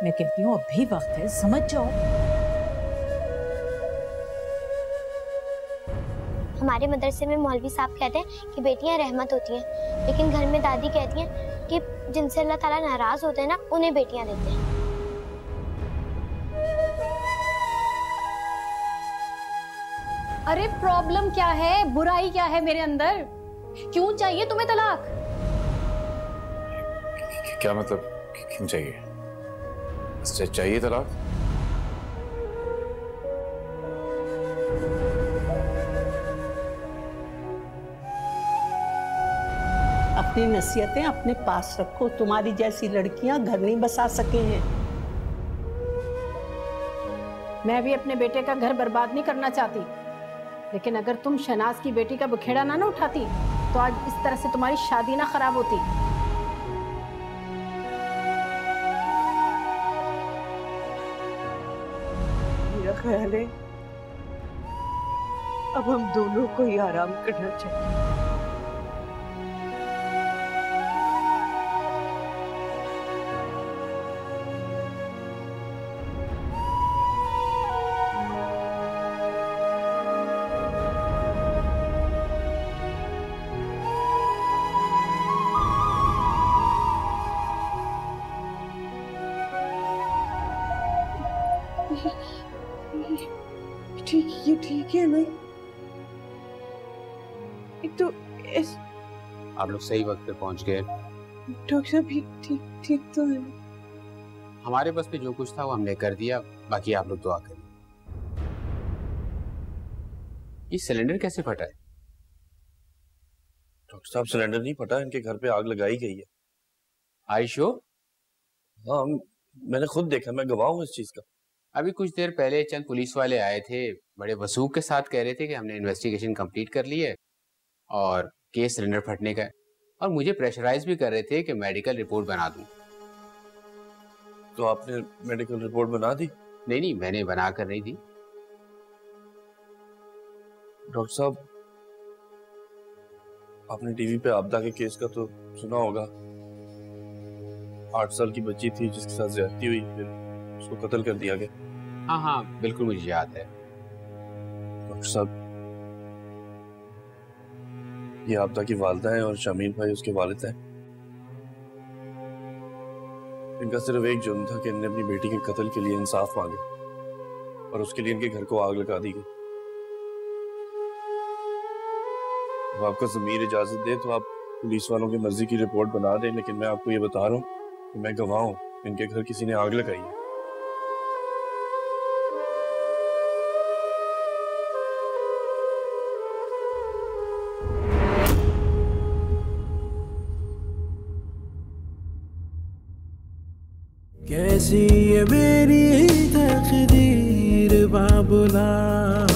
Speaker 5: मैं कहती हूँ अभी वक्त है, समझ जाओ।
Speaker 19: हमारे मदरसे में मौलवी साहब कहते हैं कि बेटियां रहमत होती हैं, लेकिन घर में दादी कहती हैं कि जिनसे अल्लाह ताला नाराज होते हैं ना, उन्हें बेटियां देते हैं।
Speaker 12: अरे प्रॉब्लम क्या है, बुराई क्या है मेरे अंदर? क्यों चाहिए तुम्हें तलाक?
Speaker 3: क्या मतलब क्यों चाहिए? चाहिए तलाक?
Speaker 6: अपनी नसीहतें अपने पास रखो। तुम्हारी जैसी लड़कियां घर नहीं बसा सके हैं।
Speaker 22: मैं भी अपने बेटे का घर बर्बाद नहीं करना चाहती, लेकिन अगर तुम शहनाज की बेटी का बखेड़ा ना उठाती तो आज इस तरह से तुम्हारी शादी ना खराब होती।
Speaker 13: मेरा ख्याल है अब हम दोनों को ही आराम करना चाहिए। ठीक, ये ठीक है ना? एक तो
Speaker 23: आप लोग सही वक्त पे पहुंच गए।
Speaker 13: डॉक्टर साहब ठीक तो है।
Speaker 23: हमारे बस पे जो कुछ था वो हमने कर दिया, बाकी आप लोग दुआ करें। ये सिलेंडर कैसे फटा है?
Speaker 21: डॉक्टर साहब सिलेंडर नहीं फटा, इनके घर पे आग लगाई गई है।
Speaker 23: आयशो?
Speaker 21: हाँ, मैंने खुद देखा, मैं गवाह हूँ इस चीज का।
Speaker 23: अभी कुछ देर पहले चंद पुलिस वाले आए थे, बड़े वसूख के साथ कह रहे थे कि हमने इन्वेस्टिगेशन कंप्लीट कर ली है और केस सिलेंडर फटने का है, और मुझे प्रेशराइज भी कर रहे थे कि मेडिकल रिपोर्ट बना दूं।
Speaker 21: तो आपने मेडिकल रिपोर्ट बना दी?
Speaker 23: नहीं, मैंने बना कर नहीं दी।
Speaker 21: डॉक्टर साहब, आपने टीवी पे आपदा के केस का तो सुना होगा। 8 साल की बच्ची थी जिसके साथ ज्यादती हुई, फिर उसको कत्ल कर दिया गया।
Speaker 23: हाँ हाँ बिल्कुल मुझे याद है।
Speaker 21: डॉक्टर साहब, ये आपदा की वालिदा है और शामीर भाई उसके वालिद हैं। इनका सिर्फ एक जुर्म था कि इन्होंने अपनी बेटी के कत्ल के लिए इंसाफ मांगे और उसके लिए इनके घर को आग लगा दी गई। अब आपका ज़मीर इजाजत दे तो आप पुलिस वालों की मर्जी की रिपोर्ट बना दें, लेकिन मैं आपको ये बता रहा हूँ कि मैं गवाह हूँ, इनके घर किसी ने आग लगाई है।
Speaker 1: कैसी ये मेरी तकदीर बाबुला।